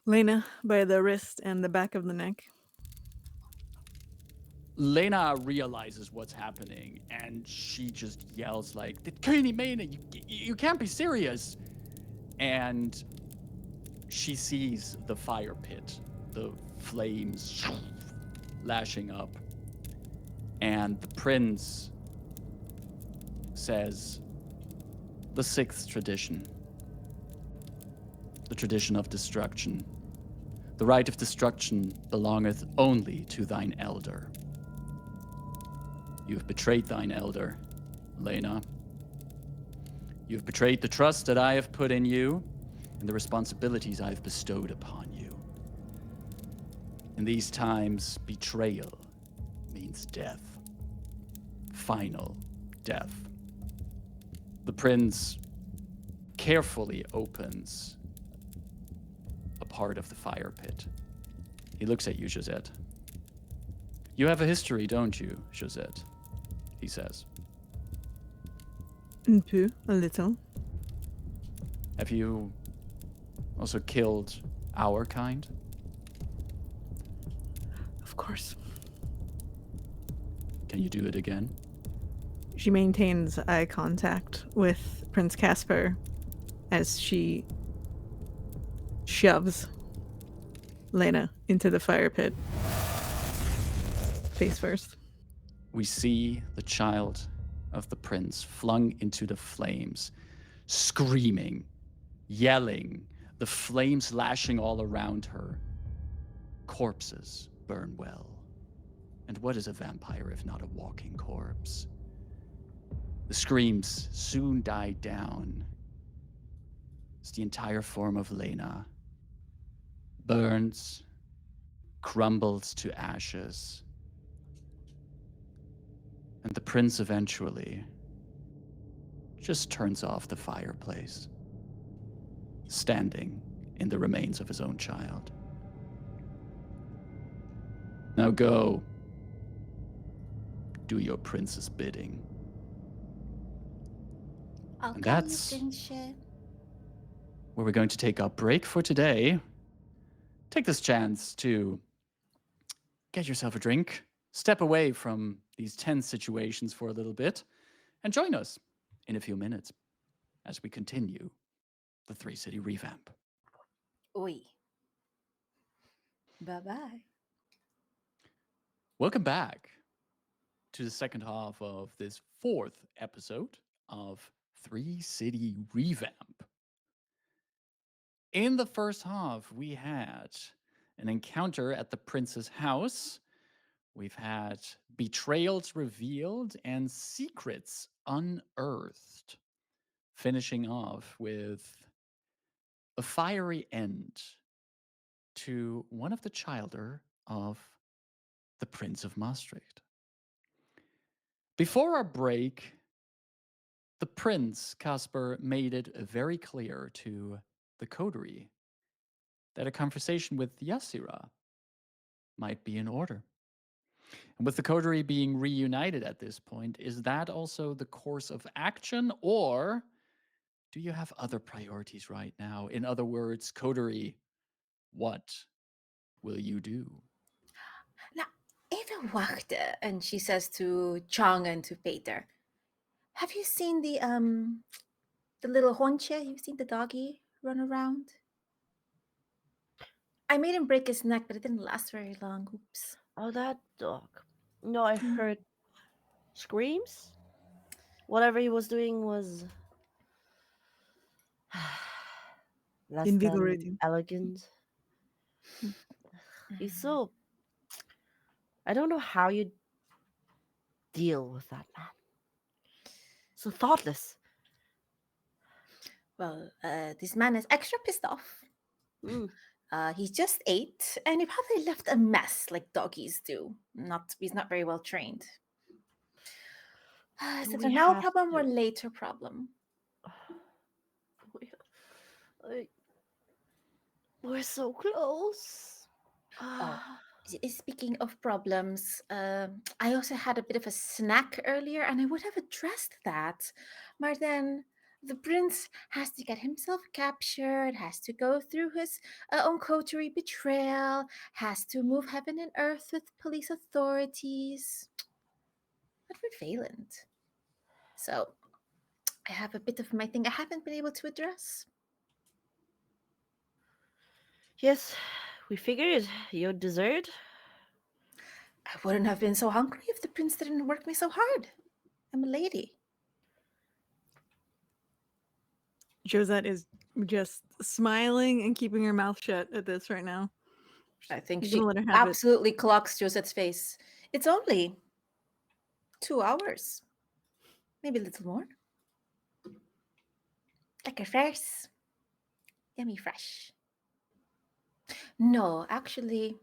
Lena by the wrist and the back of the neck. Lena realizes what's happening, and she just yells like, "Dit kun je niet menen, you can't be serious!" And she sees the fire pit, the flames lashing up. And the prince says, the 6th tradition, the tradition of destruction. The right of destruction belongeth only to thine elder. You have betrayed thine elder, Lena. You have betrayed the trust that I have put in you and the responsibilities I have bestowed upon you. In these times, betrayal means death. Final death. The prince carefully opens a part of the fire pit. He looks at you, Josette. You have a history, don't you, Josette? He says. Un peu, a little. Have you also killed our kind? Of course. Can you do it again? She maintains eye contact with Prince Caspar as she shoves Lena into the fire pit. Face first. We see the child of the prince flung into the flames, screaming, yelling, the flames lashing all around her. Corpses burn well. And what is a vampire if not a walking corpse? The screams soon die down as the entire form of Lena burns, crumbles to ashes. And the prince eventually just turns off the fireplace, standing in the remains of his own child. Now go. Do your prince's bidding. I'll And call you that's princess. where we're going to take our break for today. Take this chance to get yourself a drink, step away from these tense situations for a little bit, and join us in a few minutes as we continue the Three-City Revamp. Oui. Bye-bye. Welcome back to the second half of this 4th episode of Three-City Revamp. In the first half, we had an encounter at the prince's house. We've had betrayals revealed and secrets unearthed, finishing off with a fiery end to one of the childer of the Prince of Maastricht. Before our break, the prince, Caspar, made it very clear to the coterie that a conversation with Yassira might be in order. And with the coterie being reunited at this point, is that also the course of action, or do you have other priorities right now? In other words, coterie, what will you do? Now, even wachten. And she says to Chang and to Peter, Have you seen the little honche? You've seen the doggy run around? I made him break his neck, but it didn't last very long. Oops. Oh, that dog. No, I Mm. heard screams. Whatever he was doing was less than Invigorating. elegant. Mm. He's so. I don't know how you deal with that man. So thoughtless. Well, this man is extra pissed off. Mm. He just ate, and he probably left a mess like doggies do. He's not very well trained. Is Do it a we now have problem or to? later problem? I- We're so close. Oh, speaking of problems, I also had a bit of a snack earlier, and I would have addressed that. But then the prince has to get himself captured, has to go through his own coterie betrayal, has to move heaven and earth with police authorities. But we're Valent. So I have a bit of my thing I haven't been able to address. Yes, we figured your dessert. I wouldn't have been so hungry if the prince didn't work me so hard. I'm a lady. Josette is just smiling and keeping her mouth shut at this right now. I think She's gonna she let her have it. absolutely clocks Josette's face. It's only 2 hours, maybe a little more. Lekker vers. Yummy fresh. No, actually,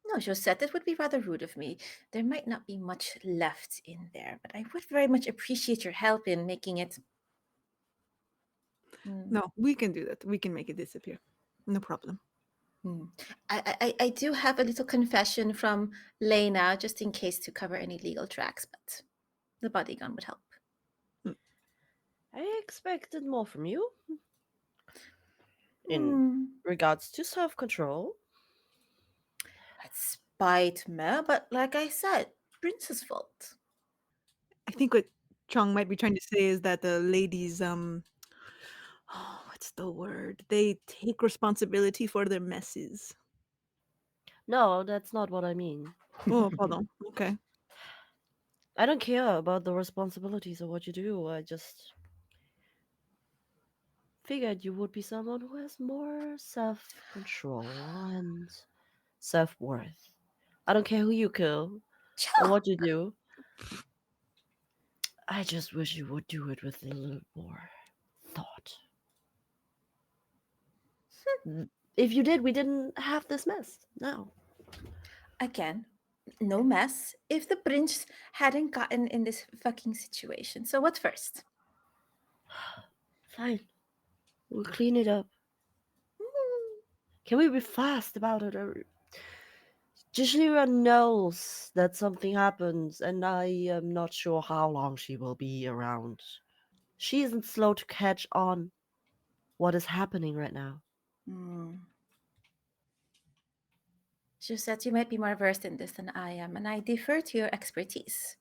no, Josette, it would be rather rude of me. There might not be much left in there, but I would very much appreciate your help in making it. No, we can do that. We can make it disappear. No problem. I do have a little confession from Lena, just in case to cover any legal tracks, but the bodygun would help. I expected more from you in Hmm. regards to self-control. It spite me, but like I said, Prince's fault. I think what Chong might be trying to say is that the ladies, what's the word? They take responsibility for their messes. No, that's not what I mean. Oh, pardon. Okay. I don't care about the responsibilities of what you do. I just figured you would be someone who has more self-control and self-worth. I don't care who you kill or what you do. I just wish you would do it with a little more thought. If you did, we didn't have this mess. No. Again, no mess if the prince hadn't gotten in this fucking situation. So what first? Fine. We'll clean it up. Can we be fast about it? Jishira knows that something happens, and I am not sure how long she will be around. She isn't slow to catch on what is happening right now. She said you might be more versed in this than I am, and I defer to your expertise.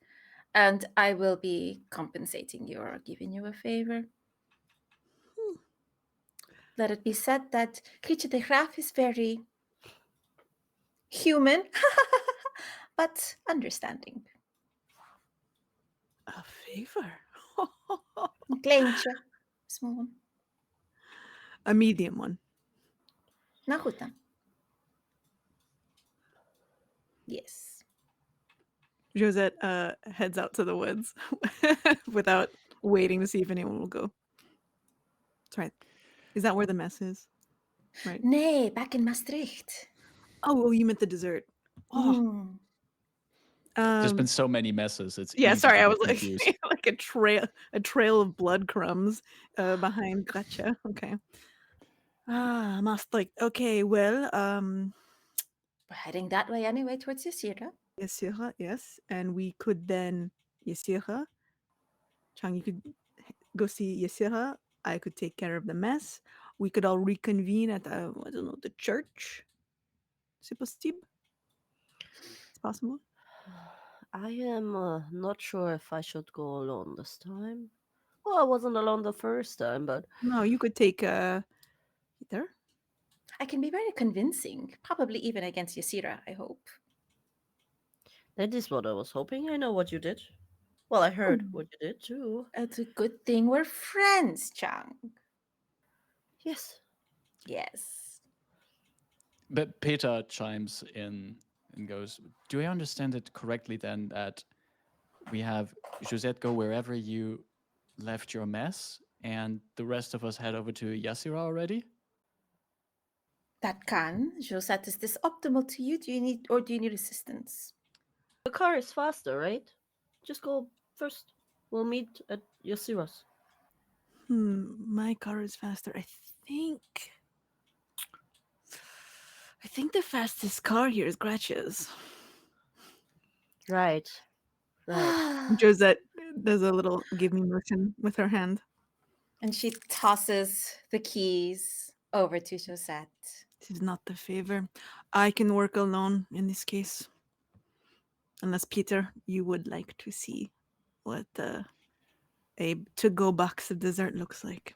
And I will be compensating you or giving you a favor. Let it be said that Grietje de Graaf is very human, but understanding. A favor. Een kleintje. Small one. A medium one. Nou goed dan. Yes. Josette heads out to the woods without waiting to see if anyone will go. That's right. Is that where the mess is? Right. Nee, back in Maastricht. Oh, you meant the dessert. Oh, Mm. There's been so many messes. It's yeah. easy Sorry, to I get was like confused. like a trail of blood crumbs behind Gretchen. Okay. Maastricht. Okay. Well, We're heading that way anyway, towards Yasira. Yasira, yes, and we could then Yasira. Chang, you could go see Yasira. I could take care of the mess. We could all reconvene at I don't know, the church. C'est possible? It's possible. I am not sure if I should go alone this time. Well, I wasn't alone the first time, but No, you could take Peter. I can be very convincing, probably even against Yasira, I hope. that is what I was hoping. I know what you did. Well, I heard Hmm. what you did too. It's a good thing we're friends, Chang. Yes. Yes. But Peter chimes in and goes, do I understand it correctly then that we have Josette go wherever you left your mess and the rest of us head over to Yasira already? That can. Josette, is this optimal to you? Do you need assistance? The car is faster, right? Just go first. We'll meet at Yosira's. My car is faster. I think the fastest car here is Gretche's. Right. Right. Josette does a little give me motion with her hand. And she tosses the keys over to Josette. This is not the favor. I can work alone in this case. Unless, Peter, you would like to see what a to-go box of dessert looks like.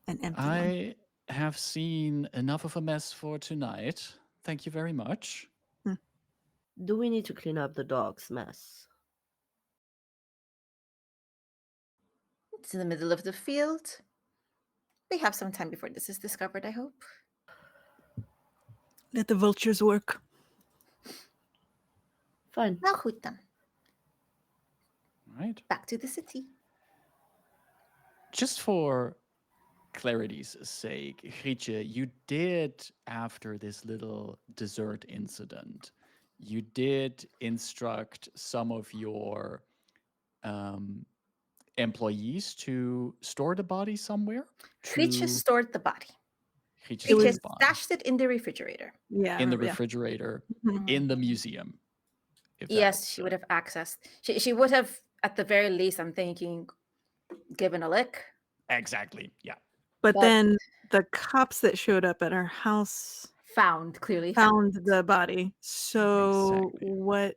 An empty one. I have seen enough of a mess for tonight. Thank you very much. Do we need to clean up the dog's mess? It's in the middle of the field. We have some time before this is discovered, I hope. Let the vultures work. Fine. Nou goed dan. Right. Back to the city. Just for clarity's sake, Grietje, you did, after this little dessert incident, you did instruct some of your employees to store the body somewhere? Grietje stored the body. Grietje Grietje stored the body stashed it in the refrigerator. Yeah. in the yeah. refrigerator Mhm. in the museum. if that Yes, was she would have accessed. She would have, at the very least, I'm thinking, given a lick. Exactly. Yeah. But But- then the cops that showed up at her house Clearly found the body. So Exactly. what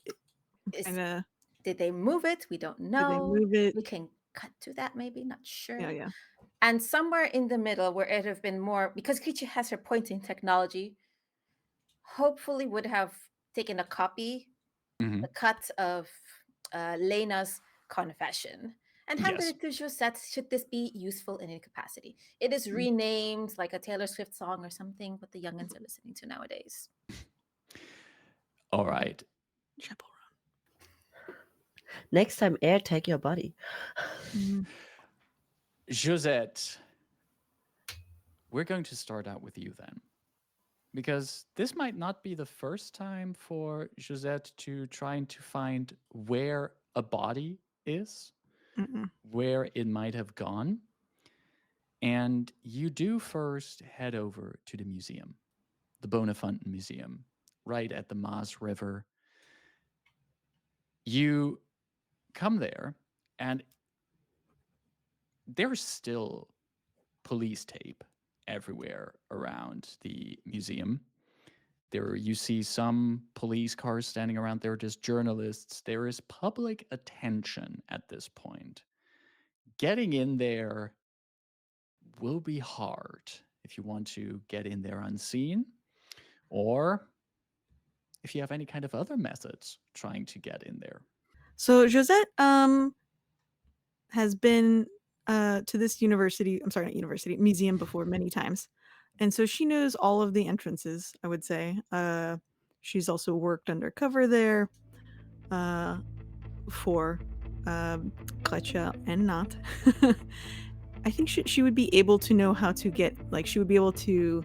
Is- kind of Did they move it? We don't did know. they move it? We can cut to that, maybe, not sure. Yeah. And somewhere in the middle, where it have been more, because Grietje has her pointing technology, hopefully would have taken a copy, Mhm. the cut of Lena's confession, and handed Yes. it to Josette should this be useful in any capacity. It is renamed like a Taylor Swift song or something, what the youngins are listening to nowadays. All right. Chaperone. Next time, air tag your body. Josette, we're going to start out with you then. Because this might not be the first time for Josette to trying to find where a body is, Mm-mm. where it might have gone. And you do first head over to the museum, the Bonnefontaine Museum, right at the Maas River. You come there, and there's still police tape everywhere around the museum. There you see some police cars standing around there, just journalists. There is public attention at this point. Getting in there will be hard if you want to get in there unseen, or if you have any kind of other methods trying to get in there. So Josette has been to this museum before many times. And so she knows all of the entrances, I would say. She's also worked undercover there for Klecha and not. I think she would be able to know how to get, she would be able to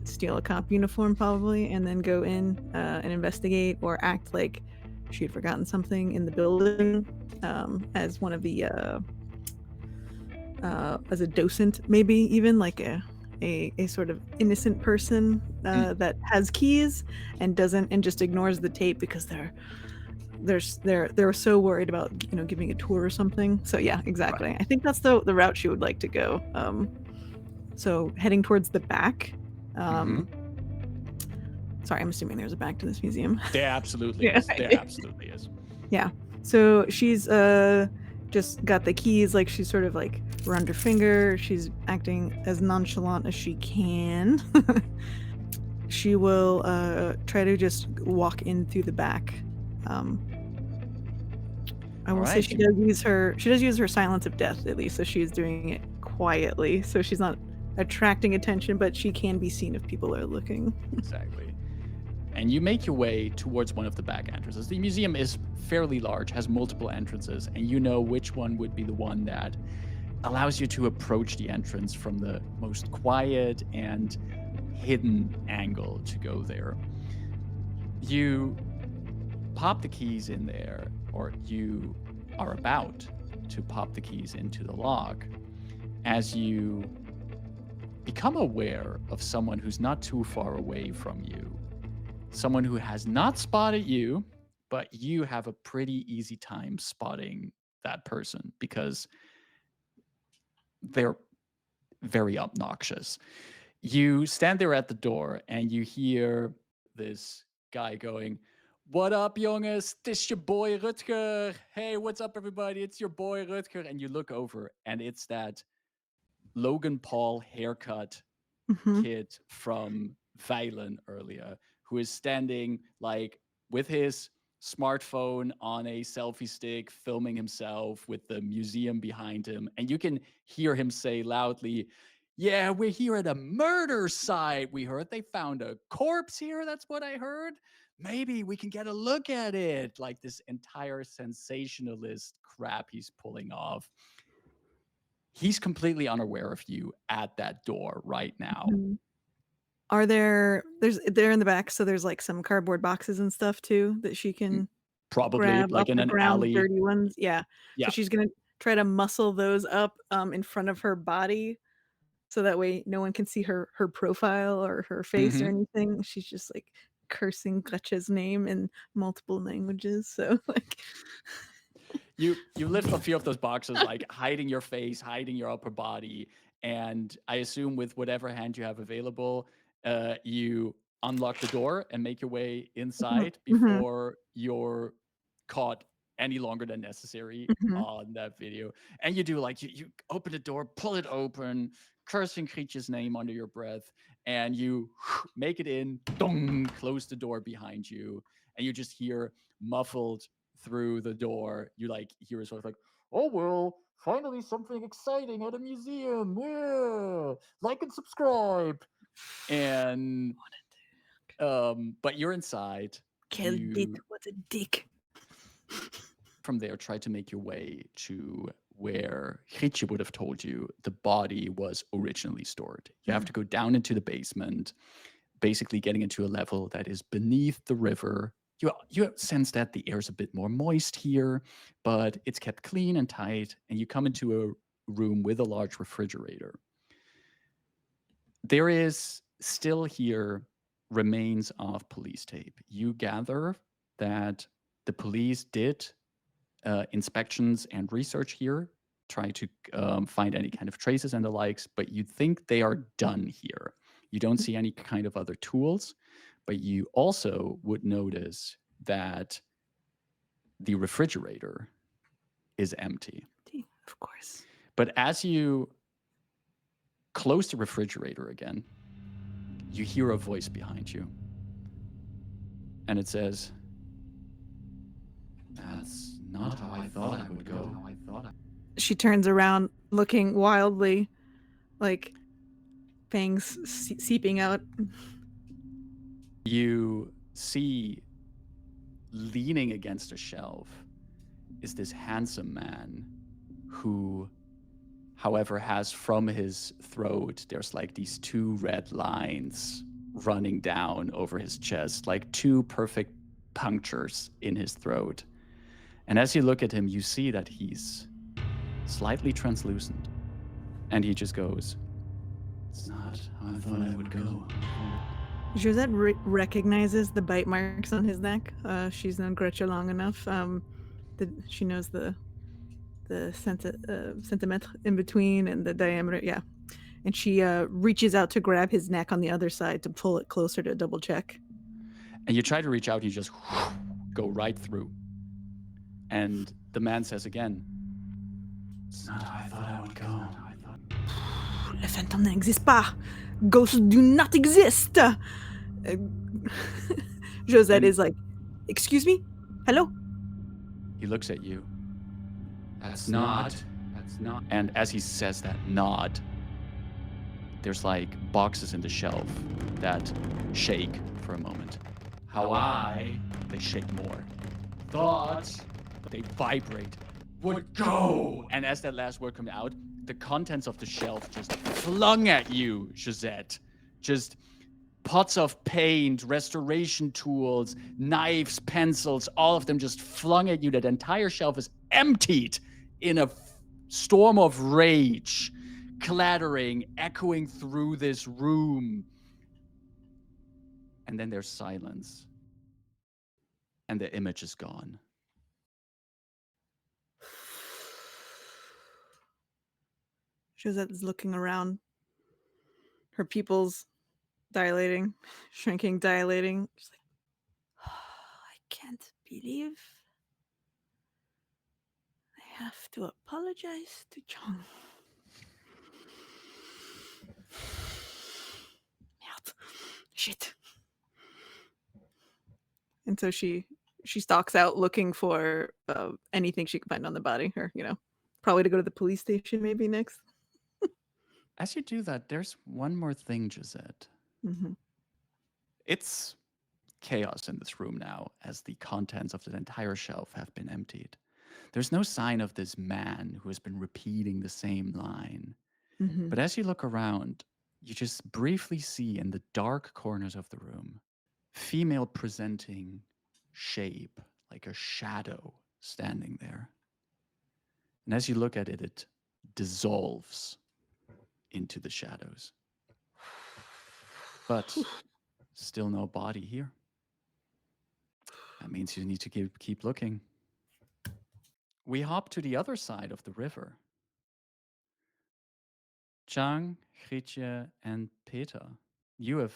steal a cop uniform probably and then go in and investigate or act like she had forgotten something in the building as one of the as a docent, maybe even like a sort of innocent person that has keys and just ignores the tape because they're so worried about giving a tour or something. So yeah, exactly. Right. I think that's the route she would like to go. So heading towards the back. Sorry, I'm assuming there's a back to this museum. There absolutely Yeah. is. There absolutely is. Yeah. So she's just got the keys, like she's sort of like around her finger. She's acting as nonchalant as she can. She will try to just walk in through the back. I will say she does use her silence of death, at least, so she is doing it quietly, so she's not attracting attention, but she can be seen if people are looking. Exactly. And you make your way towards one of the back entrances. The museum is fairly large, has multiple entrances, and you know which one would be the one that allows you to approach the entrance from the most quiet and hidden angle to go there. You pop the keys in there, or you are about to pop the keys into the lock, as you become aware of someone who's not too far away from you. Someone who has not spotted you, but you have a pretty easy time spotting that person because they're very obnoxious. You stand there at the door and you hear this guy going, "What up, jongens? This your boy Rutger. Hey, what's up, everybody? It's your boy Rutger." And you look over and it's that Logan Paul haircut kid from Weilen earlier, who is standing like with his smartphone on a selfie stick, filming himself with the museum behind him. And you can hear him say loudly, "Yeah, we're here at a murder site. We heard they found a corpse here. That's what I heard. Maybe we can get a look at it." Like this entire sensationalist crap he's pulling off. He's completely unaware of you at that door right now. Are they're in the back, so there's like some cardboard boxes and stuff too that she can probably grab like off in the an ground, alley. dirty ones. Yeah. Yeah. So she's gonna try to muscle those up in front of her body, so that way no one can see her profile or her face or anything. She's just like cursing Gretche's name in multiple languages. So like you lift a few of those boxes, like hiding your face, hiding your upper body, and I assume with whatever hand you have available, you unlock the door and make your way inside before you're caught any longer than necessary on that video. And you do like you open the door, pull it open, cursing Creature's name under your breath, and you make it in, dong, close the door behind you, and you just hear muffled through the door, you like hear sort of like, "Oh well, finally something exciting at a museum. Yeah, like and subscribe." And but you're inside. what a dick. From there, try to make your way to where Grietje would have told you the body was originally stored. You have to go down into the basement, basically getting into a level that is beneath the river. You sense that the air's a bit more moist here, but it's kept clean and tight, and you come into a room with a large refrigerator. There is still here remains of police tape. You gather that the police did inspections and research here, try to find any kind of traces and the likes, but you think they are done here. You don't see any kind of other tools, but you also would notice that the refrigerator is empty. Of course. But as you close the refrigerator again, you hear a voice behind you. And it says, "That's not how I thought it would go." She turns around looking wildly, like fangs seeping out. You see, leaning against a shelf is this handsome man who, however, has from his throat, there's like these two red lines running down over his chest, like two perfect punctures in his throat. And as you look at him, you see that he's slightly translucent. And he just goes, "It's not how I thought it would go." Josette recognizes the bite marks on his neck. She's known Gretchen long enough that she knows the centimetre in between and the diameter. Yeah. And she reaches out to grab his neck on the other side to pull it closer to double check. And you try to reach out, and you just go right through. And the man says again, "It's not how I thought I would go." Le fantôme n'existe pas. Ghosts do not exist. Josette is like, excuse me? Hello? He looks at you. That's not. And as he says that nod, there's like boxes in the shelf that shake for a moment. They shake more. Thought, they vibrate, would go. And as that last word comes out, the contents of the shelf just flung at you, Josette. Just pots of paint, restoration tools, knives, pencils, all of them just flung at you. That entire shelf is emptied in a storm of rage, clattering, echoing through this room. And then there's silence. And the image is gone. Josette is looking around. Her pupils dilating, shrinking, dilating. She's like, oh, I can't believe I have to apologize to John. Merde. Shit. And so she stalks out looking for anything she can find on the body, or probably to go to the police station maybe next. As you do that, there's one more thing, Josette. Mm-hmm. It's chaos in this room now, as the contents of the entire shelf have been emptied. There's no sign of this man who has been repeating the same line. Mm-hmm. But as you look around, you just briefly see in the dark corners of the room, female presenting shape, like a shadow standing there. And as you look at it, it dissolves into the shadows. But still no body here. That means you need to keep looking. We hop to the other side of the river. Chang, Grietje, and Peter, you have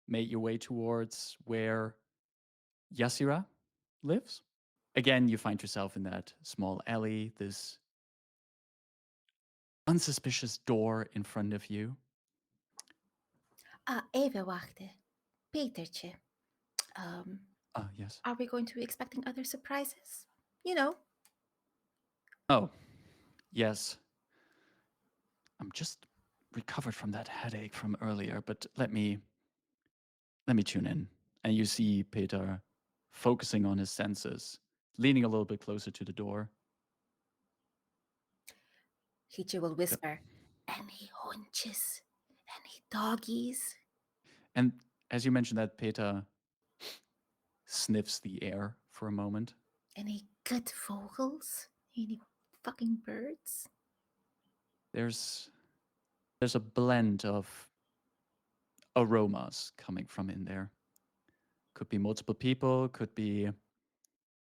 made your way towards where Yassira lives. Again, you find yourself in that small alley, this unsuspicious door in front of you. Even wachten. Petertje. Yes. Are we going to be expecting other surprises? You know. Oh, yes. I'm just recovered from that headache from earlier, but let me tune in. And you see Peter focusing on his senses, leaning a little bit closer to the door. Gietje will whisper, any hondjes, any doggies? And as you mentioned that, Peter sniffs the air for a moment. Any good vogels? Any fucking birds? There's a blend of aromas coming from in there. Could be multiple people, could be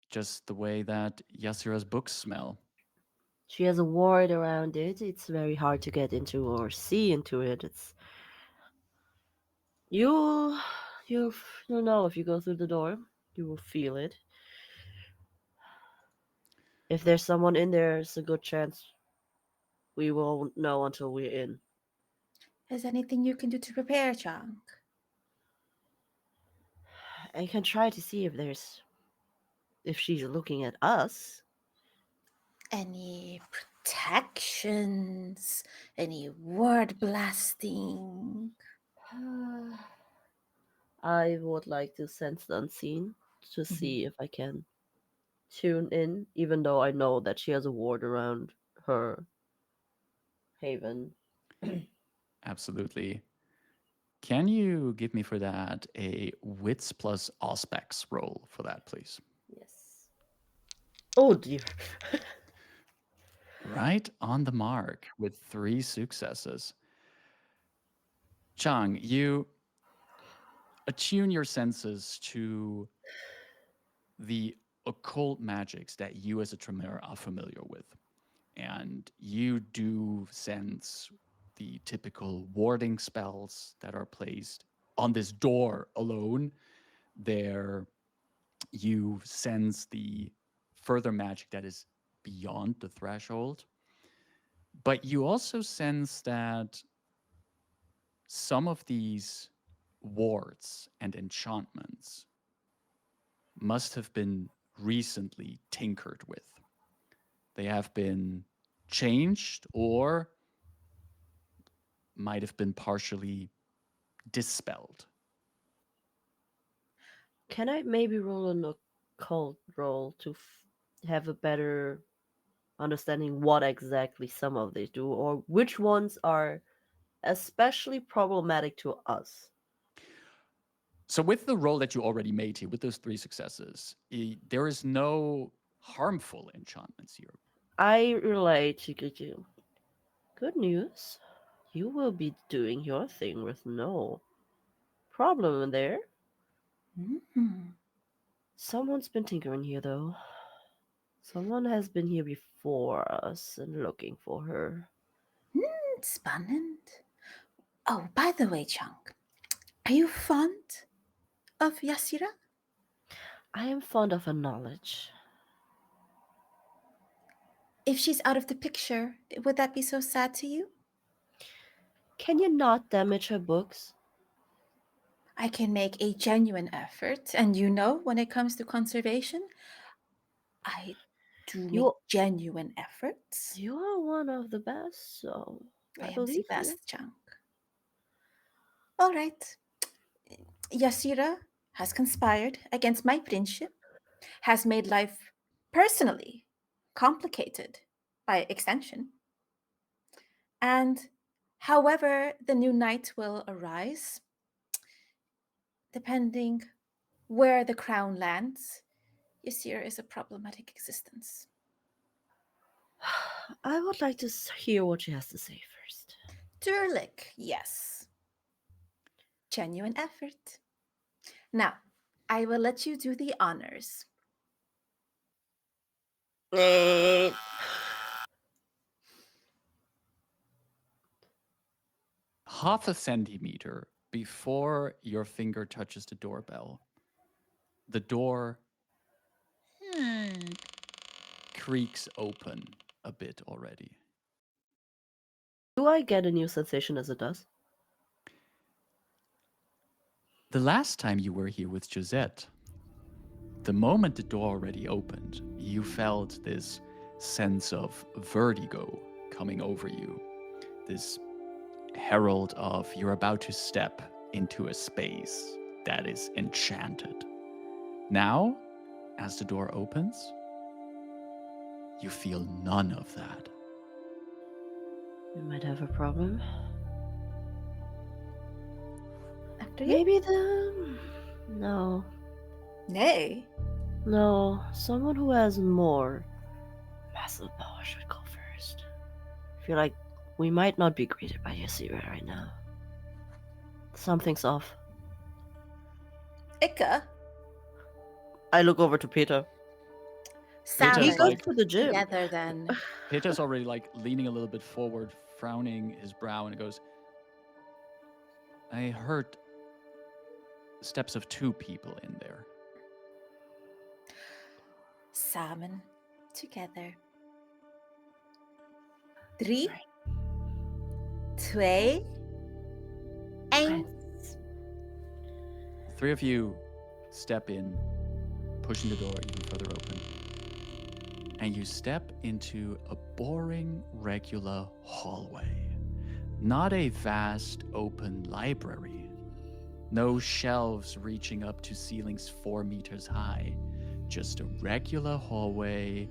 just the way that Yassira's books smell. She has a ward around it. It's very hard to get into or see into it. It's you'll know if you go through the door. You will feel it. If there's someone in there, it's a good chance we won't know until we're in. Is anything you can do to prepare, Chang? I can try to see if she's looking at us. Any protections? Any word blasting? I would like to sense the unseen to see if I can tune in, even though I know that she has a ward around her haven. Absolutely. Can you give me for that a wits plus auspex roll for that, please? Yes. Oh dear. Right on the mark with 3 successes. Chang, you attune your senses to the occult magics that you as a Tremere are familiar with. And you do sense the typical warding spells that are placed on this door alone. There, you sense the further magic that is beyond the threshold. But you also sense that some of these wards and enchantments must have been recently tinkered with. They have been changed or might have been partially dispelled. Can I maybe roll an occult roll to have a better understanding what exactly some of these do, or which ones are especially problematic to us? So with the roll that you already made here, with those 3 successes, there is no harmful enchantments here. I relate to Gugu. Good news. You will be doing your thing with no problem in there. Mhm. Someone's been tinkering here, though. Someone has been here before us and looking for her. Spannend. Oh, by the way, Chunk, are you fond of Yasira? I am fond of her knowledge. If she's out of the picture, would that be so sad to you? Can you not damage her books? I can make a genuine effort, and you know, when it comes to conservation, I do make You genuine efforts. you are one of the best, so I I am the believe you. best, Chunk. All right. Yasira has conspired against my friendship, has made life personally complicated by extension. And however the new night will arise, depending where the crown lands, Yasir is a problematic existence. I would like to hear what she has to say first. Durlick, yes. Genuine effort. Now, I will let you do the honors. Half a centimeter before your finger touches the doorbell, the door creaks open a bit already. Do I get a new sensation as it does? The last time you were here with Josette, the moment the door already opened, you felt this sense of vertigo coming over you. This herald of you're about to step into a space that is enchanted. Now, as the door opens, you feel none of that. We might have a problem. After you? Maybe the... No. Nay. No, someone who has more massive power should go first. I feel like we might not be greeted by Yasira right now. Something's off. Ika. I look over to Peter. Peter's He Salmon. goes like- to the gym. Together then. Peter's already like leaning a little bit forward, frowning his brow, and goes, I heard steps of 2 people in there. Salmon. Together. 3, 2, 1. 3 of you step in, pushing the door even further open. And you step into a boring, regular hallway. Not a vast, open library. No shelves reaching up to ceilings 4 meters high. Just a regular hallway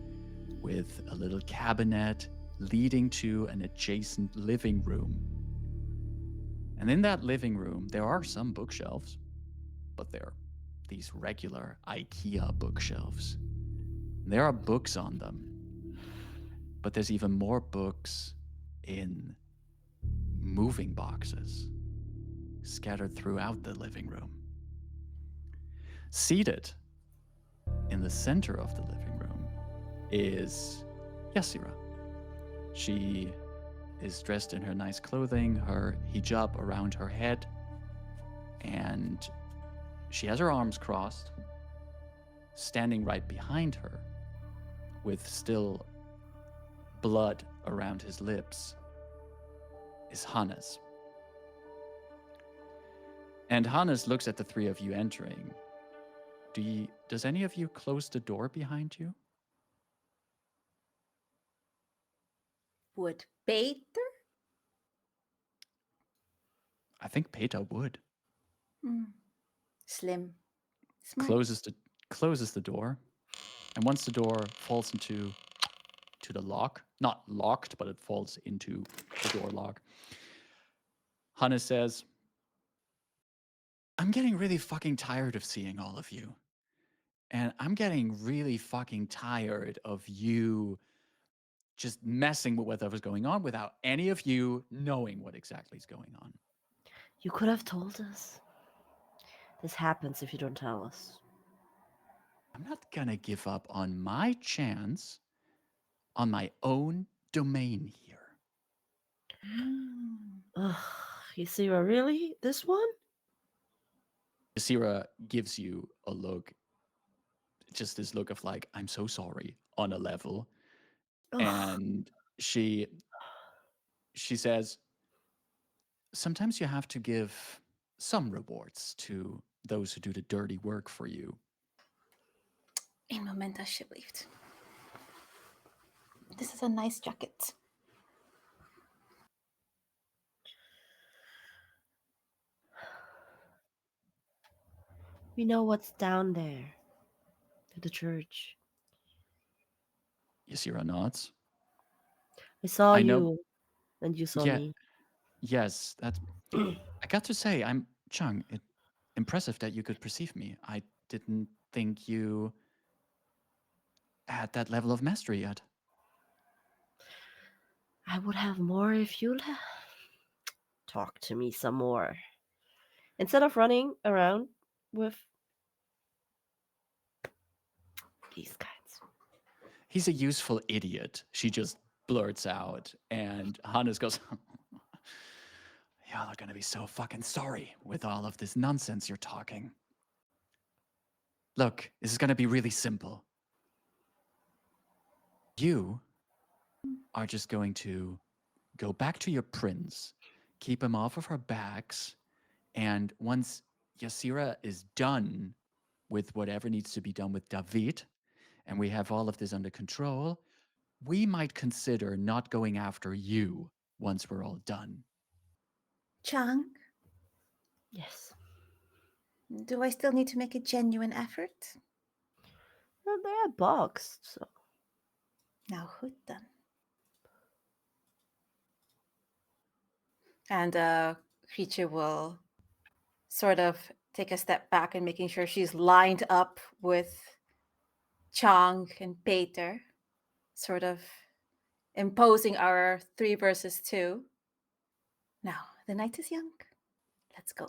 with a little cabinet leading to an adjacent living room. And in that living room, there are some bookshelves, but they're these regular IKEA bookshelves. There are books on them, but there's even more books in moving boxes scattered throughout the living room. Seated in the center of the living room is Yasira. She is dressed in her nice clothing, her hijab around her head, and she has her arms crossed, standing right behind her, with still blood around his lips, is Hannes. And Hannes looks at the three of you entering. Does any of you close the door behind you? Would Peter? I think Peter would. Slim. Smart. Closes the door, and once the door falls into the lock, not locked, but it falls into the door lock, Hannes says, I'm getting really fucking tired of seeing all of you. And I'm getting really fucking tired of you just messing with whatever's going on without any of you knowing what exactly is going on. You could have told us. This happens if you don't tell us. I'm not gonna give up on my chance on my own domain here. Ugh, Ysira, really? This one? Ysira gives you a look, just this look of like, I'm so sorry on a level. Ugh. And she says, sometimes you have to give some rewards to those who do the dirty work for you. Een moment alsjeblieft. This is a nice jacket. We know what's down there. To the church. Ysira nods. I saw I know- you, and you saw Yeah. me. Yes, that's. I got to say, I'm Chung. Impressive that you could perceive me. I didn't think you had that level of mastery yet. I would have more if you talk to me some more. Instead of running around with these guys. He's a useful idiot. She just blurts out, and Hannes goes, y'all are gonna be so fucking sorry with all of this nonsense you're talking. Look, this is gonna be really simple. You are just going to go back to your prince, keep him off of her backs, and once Ysira is done with whatever needs to be done with David, and we have all of this under control, we might consider not going after you once we're all done. Chang, Yes. do I still need to make a genuine effort? Well, they're boxed, so. Nou goed dan. And Creature will sort of take a step back and making sure she's lined up with Chang and Peter, sort of imposing our 3 versus 2. Now, the night is young. Let's go.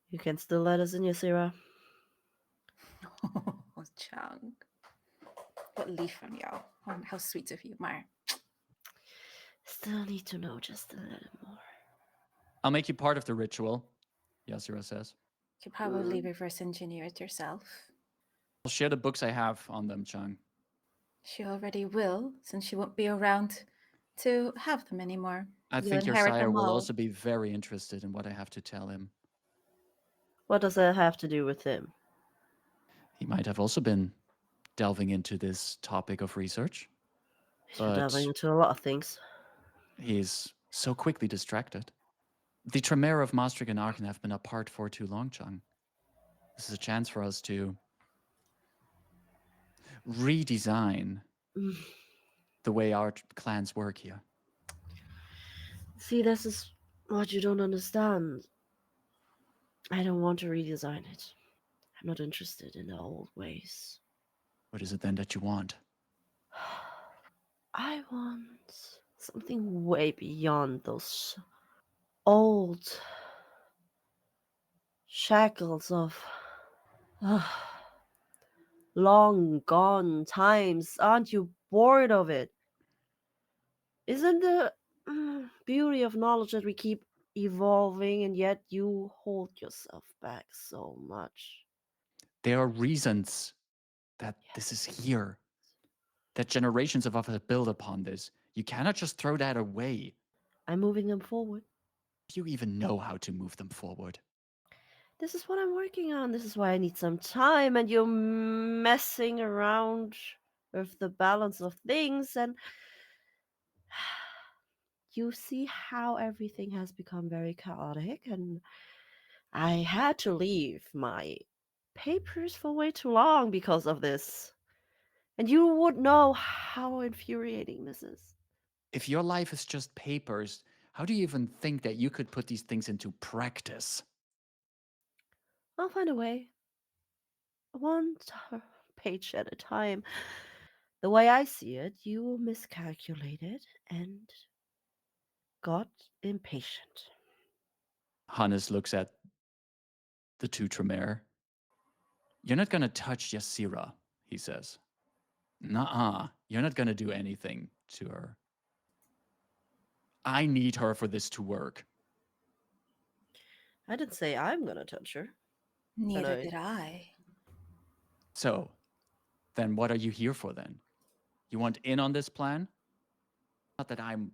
You can still let us in, Ysira. Oh, Chang. Wat lief van jou. Oh, how sweet of you, maar... Still need to know just a little more. I'll make you part of the ritual, Ysira says. You probably reverse engineer it yourself. I'll share the books I have on them, Chang. She already will, since she won't be around to have them anymore. I You'll think your inherit sire them will all. also be very interested in what I have to tell him. What does that have to do with him? He might have also been delving into this topic of research. He's But- delving into a lot of things. He's so quickly distracted. The Tremere of Maastricht and Aachen have been apart for too long, Chang. This is a chance for us to redesign Mm. the way our clans work here. See, this is what you don't understand. I don't want to redesign it. I'm not interested in the old ways. What is it then that you want? I want something way beyond those old shackles of long gone times. Aren't you bored of it? Isn't the beauty of knowledge that we keep evolving, and yet you hold yourself back so much. There are reasons that this is here, that generations of us have built upon this. You cannot just throw that away. I'm moving them forward. Do you even know how to move them forward? This is what I'm working on. This is why I need some time, and you're messing around with the balance of things, and you see how everything has become very chaotic, and I had to leave my papers for way too long because of this. And you would know how infuriating this is. If your life is just papers, how do you even think that you could put these things into practice? I'll find a way. One page at a time. The way I see it, you miscalculated and got impatient. Hannes looks at the two Tremere. You're not gonna touch Yassira, he says. Nuh-uh, you're not gonna do anything to her. I need her for this to work. I didn't say I'm gonna touch her. Neither I- did I. So, then what are you here for then? You want in on this plan? Not that I'm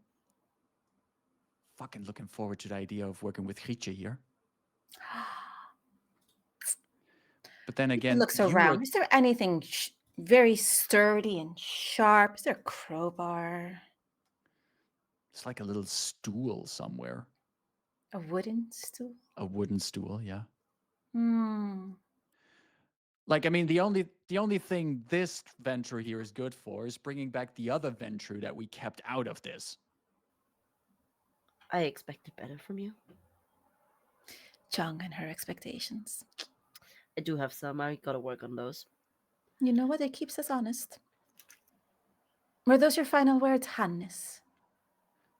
fucking looking forward to the idea of working with Grietje here. But then He again, looks you around. were, Is there anything very sturdy and sharp? Is there a crowbar? it's like a little stool somewhere. A wooden stool? A wooden stool, yeah. Hmm. Like, I mean, the only thing this venture here is good for is bringing back the other venture that we kept out of this. I expected better from you. Chung and her expectations. I do have some. I gotta work on those. You know what? It keeps us honest. Were those your final words, Hannes?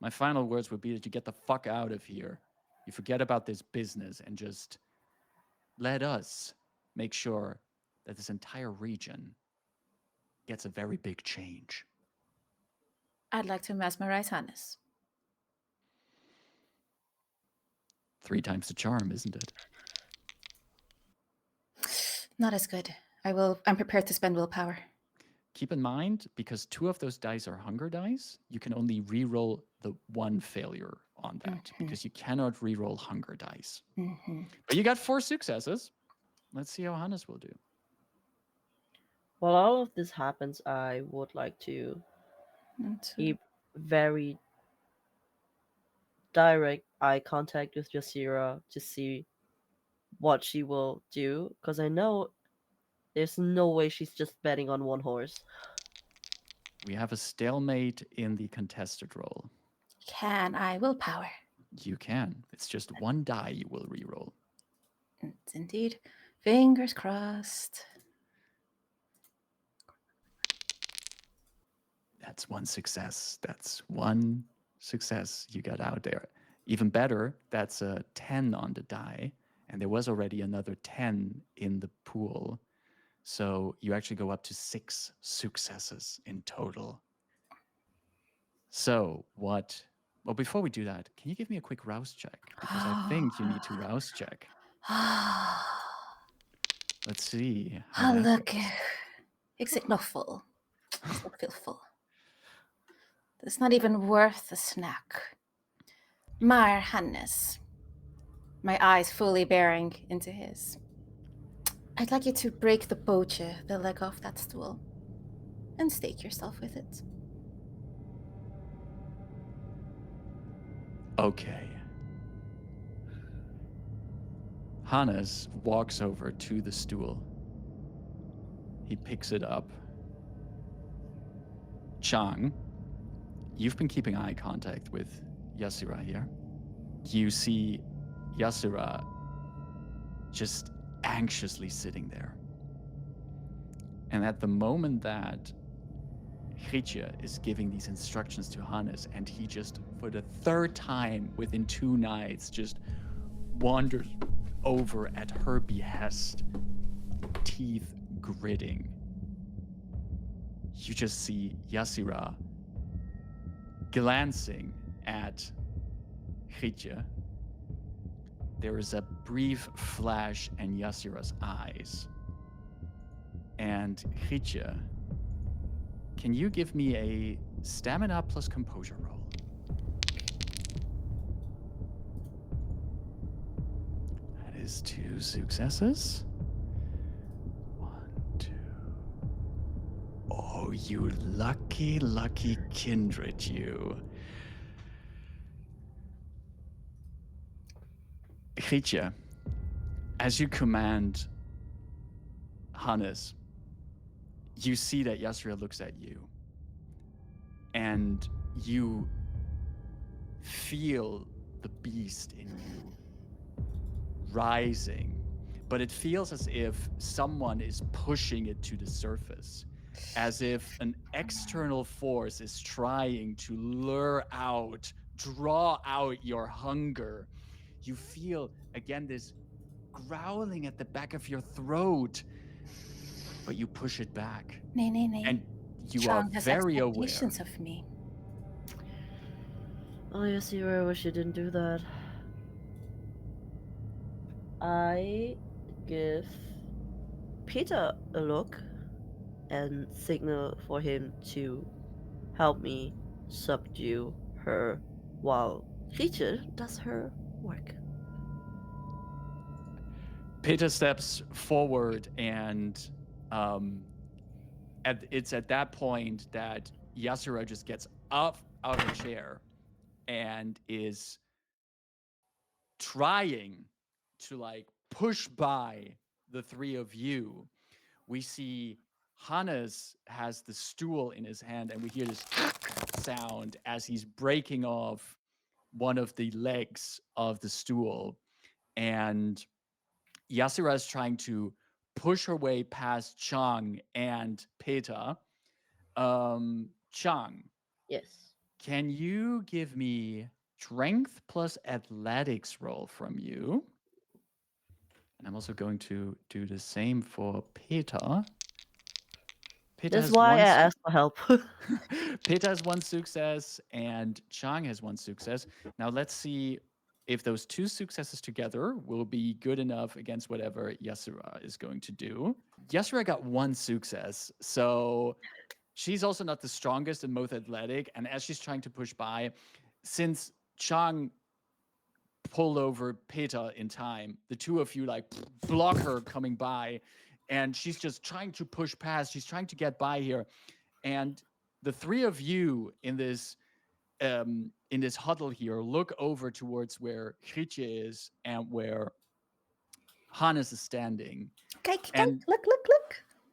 My final words would be that you get the fuck out of here. You forget about this business and just let us make sure that this entire region gets a very big change. I'd like to mesmerize Hannes. 3 times the charm, isn't it? Not as good. I'm prepared to spend willpower. Keep in mind, because 2 of those dice are hunger dice, you can only re-roll the 1 failure on that, because you cannot re-roll hunger dice. But you got 4 successes. Let's see how Hannes will do. While all of this happens, I would like to keep very direct eye contact with Yassira to see what she will do, because I know there's no way she's just betting on one horse. Mm-hmm. We have a stalemate in the contested roll. Can I willpower? You can. It's just 1 die you will re-roll. It's indeed. Fingers crossed. That's 1 success. That's 1 success you got out there. Even better, that's a 10 on the die. And there was already another 10 in the pool. So you actually go up to 6 successes in total. So what... Well, before we do that, can you give me a quick rouse check? Because I think you need to rouse check. Let's see how that Look. goes. Ik zit nog vol. Ik zit veel vol. It's not even worth a snack. Maar Hannes, my eyes fully bearing into his. I'd like you to break the poche, the leg off that stool, and stake yourself with it. Okay. Hannes walks over to the stool. He picks it up. Chang, you've been keeping eye contact with Yassira here. You see Yassira just anxiously sitting there. And at the moment that Grietje is giving these instructions to Hannes, and he just, for the 3rd time within 2 nights, just wanders over at her behest, teeth gritting. You just see Yassira glancing at Grietje there is a brief flash in Yasira's eyes. And Ritje, can you give me a stamina plus composure roll? That is 2 successes. 1, 2. Oh, you lucky, lucky Kindred, you. Ritje, as you command Hannes, you see that Yasira looks at you, and you feel the beast in you rising, but it feels as if someone is pushing it to the surface, as if an external force is trying to lure out, draw out your hunger. You feel, again, this growling at the back of your throat, but you push it back. Nay. And you Chang are has very aware. expectations of me. Oh, Yasira, I wish you didn't do that. I give Peter a look and signal for him to help me subdue her while Ritje does her work. Peter steps forward, and it's at that point that Yasura just gets up out of the chair and is trying to like push by the three of you. We see Hannes has the stool in his hand, and we hear this sound as he's breaking off one of the legs of the stool. And Yasura is trying to push her way past Chang and Peter. Chang, Yes. can you give me strength plus athletics roll from you? And I'm also going to do the same for Peter. That's why I asked for help. Peter has 1 success and Chang has 1 success. Now let's see if those 2 successes together will be good enough against whatever Yasura is going to do. Yasura got 1 success, so she's also not the strongest and most athletic. And as she's trying to push by, since Chang pulled over Peter in time, the 2 of you like block her coming by, and she's just trying to push past. She's trying to get by here, and the 3 of you in this huddle here look over towards where Ritje is and where Hannes is standing. Okay, And look.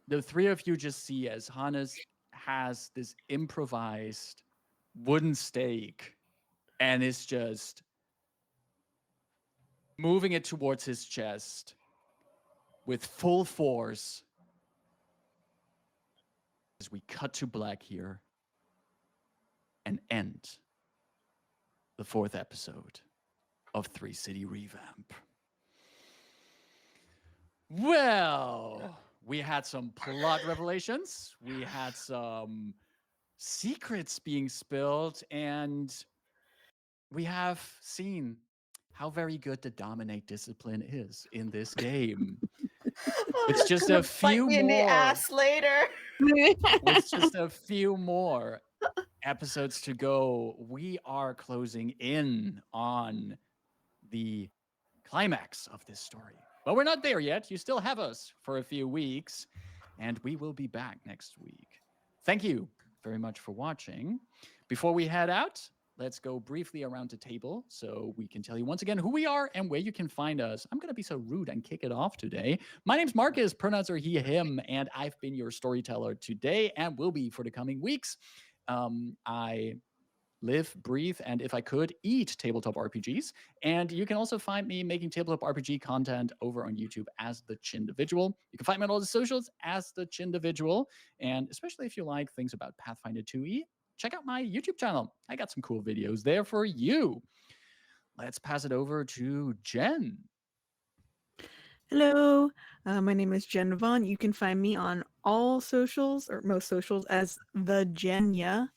the 3 of you just see as Hannes has this improvised wooden stake and is just moving it towards his chest with full force. As we cut to black here and end the 4th episode of Three-City Revamp. Well, we had some plot revelations, we had some secrets being spilled, and we have seen how very good the dominate discipline is in this game. It's just a few me in the more. ass later. With just a few more episodes to go, we are closing in on the climax of this story. But we're not there yet. You still have us for a few weeks, and we will be back next week. Thank you very much for watching. Before we head out, let's go briefly around the table so we can tell you once again who we are and where you can find us. I'm going to be so rude and kick it off today. My name's Markus, pronouns are he, him, and I've been your storyteller today and will be for the coming weeks. I live, breathe, and if I could, eat tabletop RPGs. And you can also find me making tabletop RPG content over on YouTube as The Chindividual. You can find me on all the socials as The Chindividual. And especially if you like things about Pathfinder 2e, check out my YouTube channel. I got some cool videos there for you. Let's pass it over to Jen. Hello, my name is Jen Vaughn. You can find me on all socials, or most socials, as the Jenya,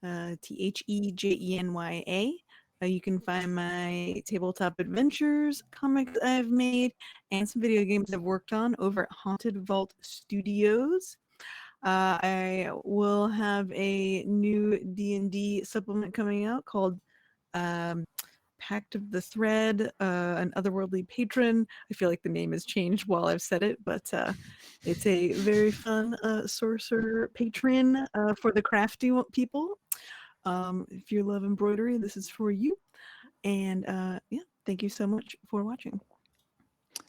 TheJenya. You can find my tabletop adventures, comics I've made, and some video games I've worked on over at Haunted Vault Studios. I will have a new D&D supplement coming out called um, Pact of the Thread, an Otherworldly Patron. I feel like the name has changed while I've said it, but it's a very fun sorcerer patron for the crafty people. If you love embroidery, this is for you. And yeah, thank you so much for watching.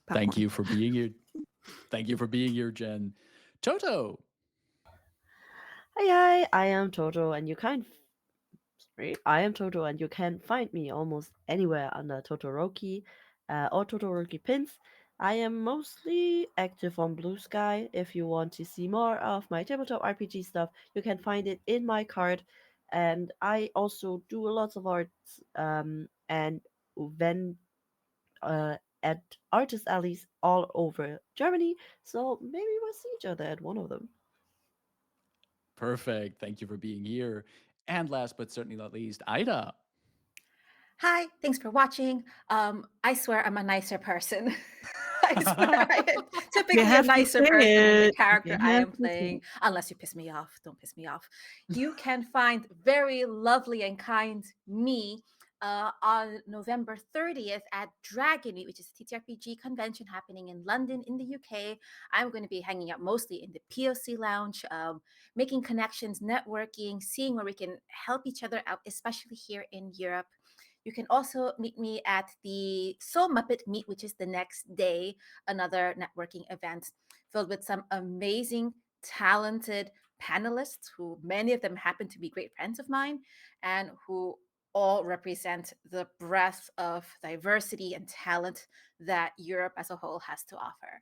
Thank Popcorn. you for being here. Thank you for being here, Jen. Toto. Hi, I am Toto, and you can I am Toto, and you can find me almost anywhere under Totoroki or Totoroki pins. I am mostly active on Blue Sky. If you want to see more of my tabletop RPG stuff, you can find it in my card. And I also do lots of arts and when at artist alleys all over Germany. So maybe we'll see each other at one of them. Perfect. Thank you for being here. And last but certainly not least, Aida. Hi, thanks for watching. I swear I'm a nicer person. I swear I am typically a have to nicer say person than the it. character You I have am to say playing. it. Unless you piss me off. Don't piss me off. You can find very lovely and kind me on November 30th at Dragon Meet, which is a TTRPG convention happening in London in the UK. I'm going to be hanging out mostly in the POC lounge, making connections, networking, seeing where we can help each other out, especially here in Europe. You can also meet me at the Soul Muppet Meet, which is the next day, another networking event filled with some amazing, talented panelists who many of them happen to be great friends of mine and who all represent the breadth of diversity and talent that Europe as a whole has to offer.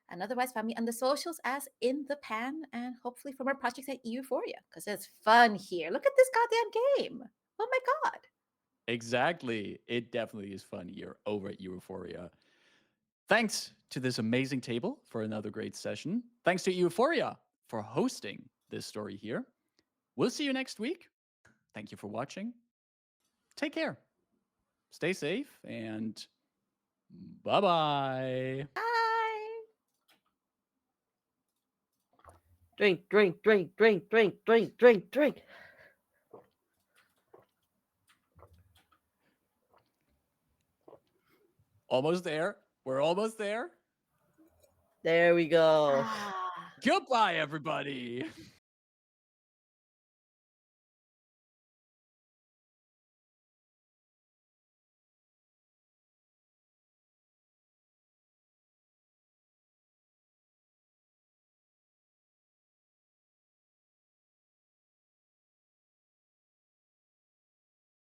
And otherwise, find me on the socials as In the Pan and hopefully for more projects at Euphoria because it's fun here. Look at this goddamn game. Oh my God. Exactly. It definitely is fun here over at Euphoria. Thanks to this amazing table for another great session. Thanks to Euphoria for hosting this story here. We'll see you next week. Thank you for watching. Take care. Stay safe and bye-bye. Bye. Drink, drink, drink, drink, drink, drink, drink, drink. Almost there. We're almost there. There we go. Ah. Goodbye, everybody.